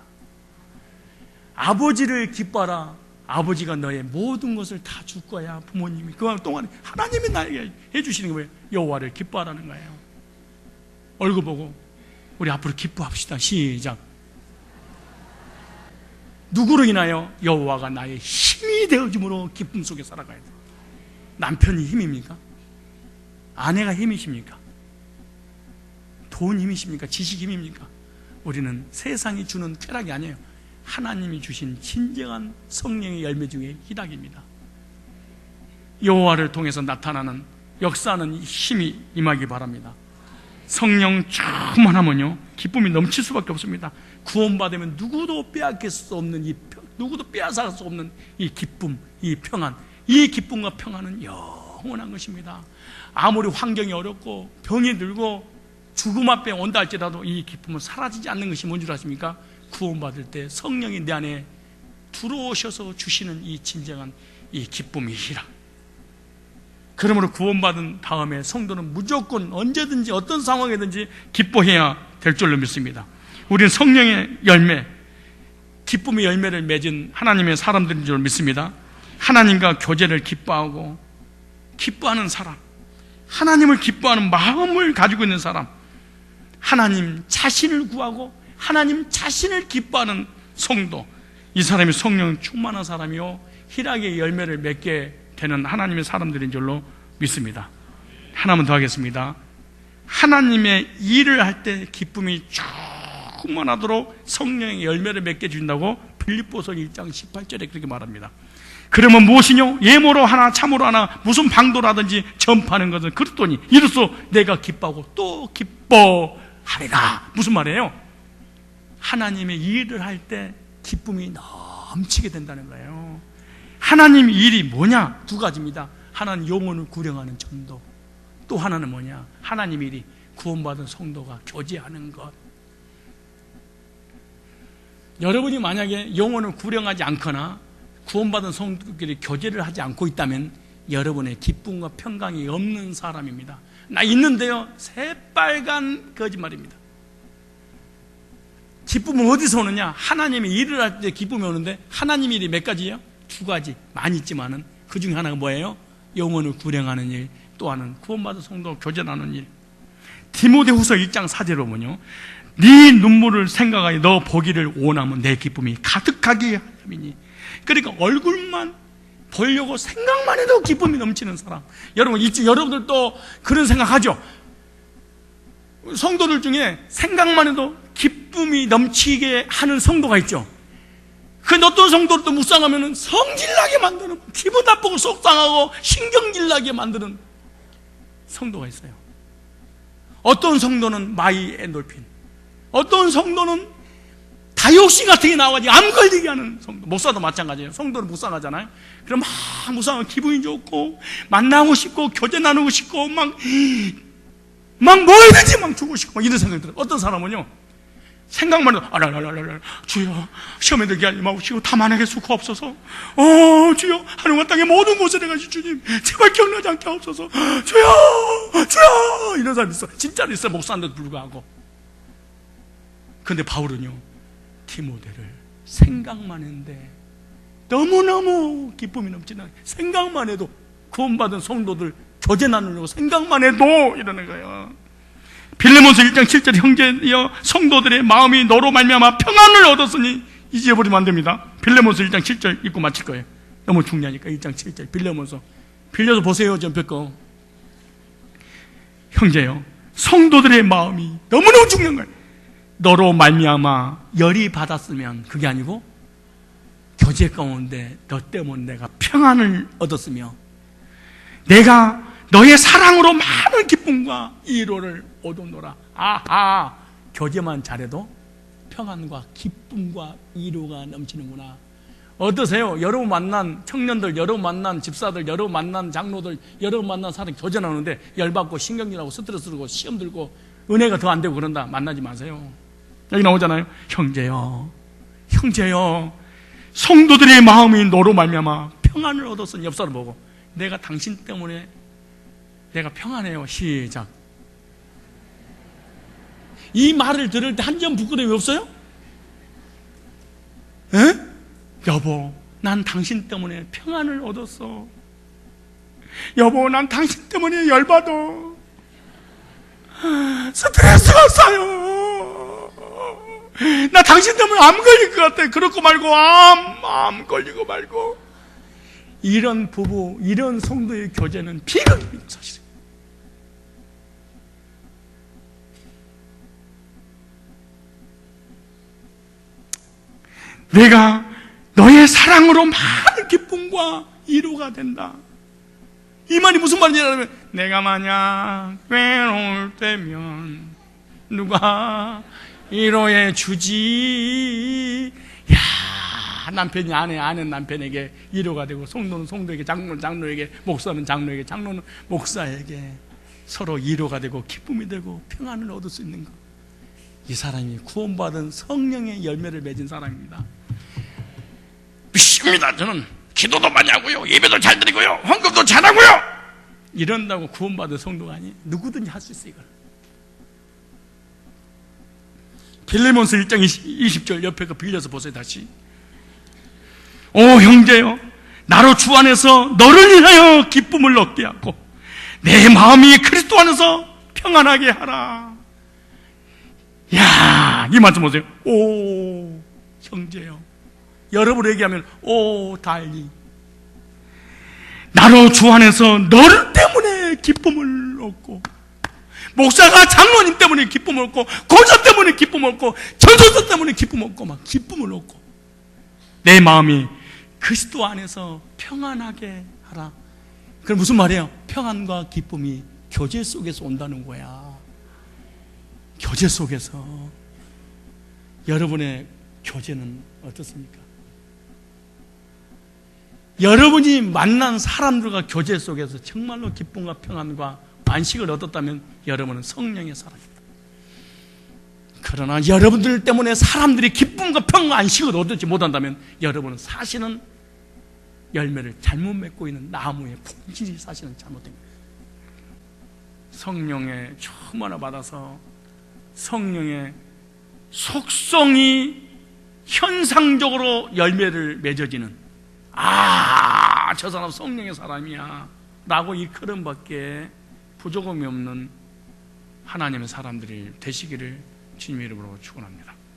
아버지를 기뻐하라. 아버지가 너의 모든 것을 다 줄 거야. 부모님이 그 동안에 하나님이 나에게 해주시는 거예요. 여호와를 기뻐하라는 거예요. 얼굴 보고 우리 앞으로 기뻐합시다. 시작. 누구로 인하여? 여호와가 나의 힘이 되어줌으로 기쁨 속에 살아가야 돼. 남편이 힘입니까? 아내가 힘이십니까? 돈 힘이십니까? 지식 힘입니까? 우리는 세상이 주는 쾌락이 아니에요. 하나님이 주신 진정한 성령의 열매 중에 희락입니다. 여호와를 통해서 나타나는 역사하는 힘이 임하기 바랍니다. 성령 충만하면요 기쁨이 넘칠 수밖에 없습니다. 구원받으면 누구도 빼앗길 수 없는 누구도 빼앗을 수 없는 이 기쁨, 이 평안, 이 기쁨과 평안은 영원한 것입니다. 아무리 환경이 어렵고 병이 들고 죽음 앞에 온다 할지라도 이 기쁨은 사라지지 않는 것이 뭔 줄 아십니까? 구원받을 때 성령이 내 안에 들어오셔서 주시는 이 진정한 이 기쁨이시라. 그러므로 구원받은 다음에 성도는 무조건 언제든지 어떤 상황이든지 기뻐해야 될 줄로 믿습니다. 우리는 성령의 열매, 기쁨의 열매를 맺은 하나님의 사람들인 줄 믿습니다. 하나님과 교제를 기뻐하고 기뻐하는 사람, 하나님을 기뻐하는 마음을 가지고 있는 사람, 하나님 자신을 구하고 하나님 자신을 기뻐하는 성도, 이 사람이 성령 충만한 사람이요 희락의 열매를 맺게 되는 하나님의 사람들인 줄로 믿습니다. 하나만 더 하겠습니다. 하나님의 일을 할 때 기쁨이 충만하도록 성령의 열매를 맺게 준다고 빌립보서 1장 18절에 그렇게 말합니다. 그러면 무엇이뇨? 예모로 하나 참으로 하나 무슨 방도라든지 전파하는 것은 그렇더니 이로써 내가 기뻐하고 또 기뻐하리라. 무슨 말이에요? 하나님의 일을 할 때 기쁨이 넘치게 된다는 거예요. 하나님 일이 뭐냐? 두 가지입니다. 하나는 영혼을 구령하는 전도, 또 하나는 뭐냐? 하나님 일이 구원받은 성도가 교제하는 것. 여러분이 만약에 영혼을 구령하지 않거나 구원받은 성도끼리 교제를 하지 않고 있다면 여러분의 기쁨과 평강이 없는 사람입니다. 나 있는데요, 새빨간 거짓말입니다. 기쁨은 어디서 오느냐? 하나님이 일을 할 때 기쁨이 오는데, 하나님 일이 몇 가지예요? 두 가지. 많이 있지만은 그 중에 하나가 뭐예요? 영혼을 구령하는 일, 또 하나는 구원받은 성도와 교제하는 일. 디모데후서 1장 4절로 보면요, 네 눈물을 생각하여 너 보기를 원하면 내 기쁨이 가득하게 함이니. 그러니까 얼굴만 보려고 생각만 해도 기쁨이 넘치는 사람. 여러분, 여러분들도 그런 생각하죠? 성도들 중에 생각만 해도 기쁨이 넘치게 하는 성도가 있죠. 그 어떤 성도를 또 묵상하면 성질나게 만드는, 기분 나쁘고 속상하고 신경질나게 만드는 성도가 있어요. 어떤 성도는 마이 엔돌핀, 어떤 성도는 다이옥신 같은 게 나와가지고 암 걸리게 하는 성도. 목사도 마찬가지예요. 성도를 묵상하잖아요. 그럼 막 묵상하면 기분이 좋고 만나고 싶고 교제 나누고 싶고 막 뭐든지 막 주고 싶고 이런 생각이 들어요. 어떤 사람은요, 생각만 해도 아랄랄랄랄, 주여 시험에 들게 하지 마옵시고 다만에게 수고 없어서, 주여 하늘과 땅의 모든 곳에 내가시 주님 제발 기억나지 않게 하옵소서, 주여 이런 사람 있어. 진짜로 있어. 목사인데도 불구하고. 근데 바울은요, 디모데를 생각만 했는데 너무너무 기쁨이 넘치는, 생각만 해도 구원받은 성도들 교제 나누려고 생각만 해도 이러는 거예요. 빌레몬서 1장 7절 형제여 성도들의 마음이 너로 말미암아 평안을 얻었으니 잊어버리면 안 됩니다. 빌레몬서 1장 7절 읽고 마칠 거예요. 너무 중요하니까 1장 7절 빌레몬서 빌려서 보세요. 전 벽거. 형제여 성도들의 마음이 너무너무 중요한 거예요. 너로 말미암아 열이 받았으면, 그게 아니고 교제 가운데 너 때문에 내가 평안을 얻었으며 내가 너의 사랑으로 많은 기쁨과 위로를 얻었노라. 아하, 교제만 잘해도 평안과 기쁨과 위로가 넘치는구나. 어떠세요? 여러분 만난 청년들, 여러분 만난 집사들, 여러분 만난 장로들, 여러분 만난 사람 교제 나누는데 열받고 신경질하고 스트레스 들고 시험 들고 은혜가 더 안 되고 그런다. 만나지 마세요. 여기 나오잖아요. 형제여 성도들의 마음이 너로 말미암아 평안을 얻었으니, 옆 사람 보고 내가 당신 때문에 내가 평안해요. 시작. 이 말을 들을 때 한 점 부끄러움이 없어요? 에? 여보, 난 당신 때문에 평안을 얻었어. 여보, 난 당신 때문에 열받아. 스트레스가 쌓여. 나 당신 때문에 암 걸릴 것 같아. 그렇고 말고 암 걸리고 말고. 이런 부부, 이런 성도의 교제는 비극입니다, 사실. 내가 너의 사랑으로 많은 기쁨과 위로가 된다. 이 말이 무슨 말이냐면, 내가 만약 외로울 때면 누가 위로해 주지. 야, 남편이 아내는 남편에게 위로가 되고, 성도는 성도에게, 장로는 장로에게, 목사는 장로에게, 장로는 목사에게 서로 위로가 되고 기쁨이 되고 평안을 얻을 수 있는 것. 이 사람이 구원받은 성령의 열매를 맺은 사람입니다. 믿습니다. 저는 기도도 많이 하고요, 예배도 잘 드리고요, 헌금도 잘하고요, 이런다고 구원받은 성도가 아니에요. 누구든지 할 수 있어요. 이걸. 빌레몬서 1장 20절 옆에 거 빌려서 보세요. 다시. 오 형제여, 나로 주 안에서 너를 인하여 기쁨을 얻게 하고 내 마음이 그리스도 안에서 평안하게 하라. 야, 이 말씀 보세요. 오 형제여, 여러분 얘기하면 오 달리, 나로 주 안에서 너를 때문에 기쁨을 얻고, 목사가 장로님 때문에 기쁨을 얻고, 고자 때문에 기쁨을 얻고, 전도사 때문에 기쁨을 얻고, 막 기쁨을 얻고, 내 마음이 그리스도 안에서 평안하게 하라. 그럼 무슨 말이에요? 평안과 기쁨이 교제 속에서 온다는 거야. 교제 속에서. 여러분의 교제는 어떻습니까? 여러분이 만난 사람들과 교제 속에서 정말로 기쁨과 평안과 안식을 얻었다면 여러분은 성령의 사람입니다. 그러나 여러분들 때문에 사람들이 기쁨과 평안과 안식을 얻지 못한다면 여러분은 사실은 열매를 잘못 맺고 있는 나무의 본질이 사실은 잘못된 거예요. 성령의 충만을 받아서 성령의 속성이 현상적으로 열매를 맺어지는, 저 사람 성령의 사람이야 라고 일컬음밖에 부족함이 없는 하나님의 사람들이 되시기를 주님의 이름으로 축원합니다.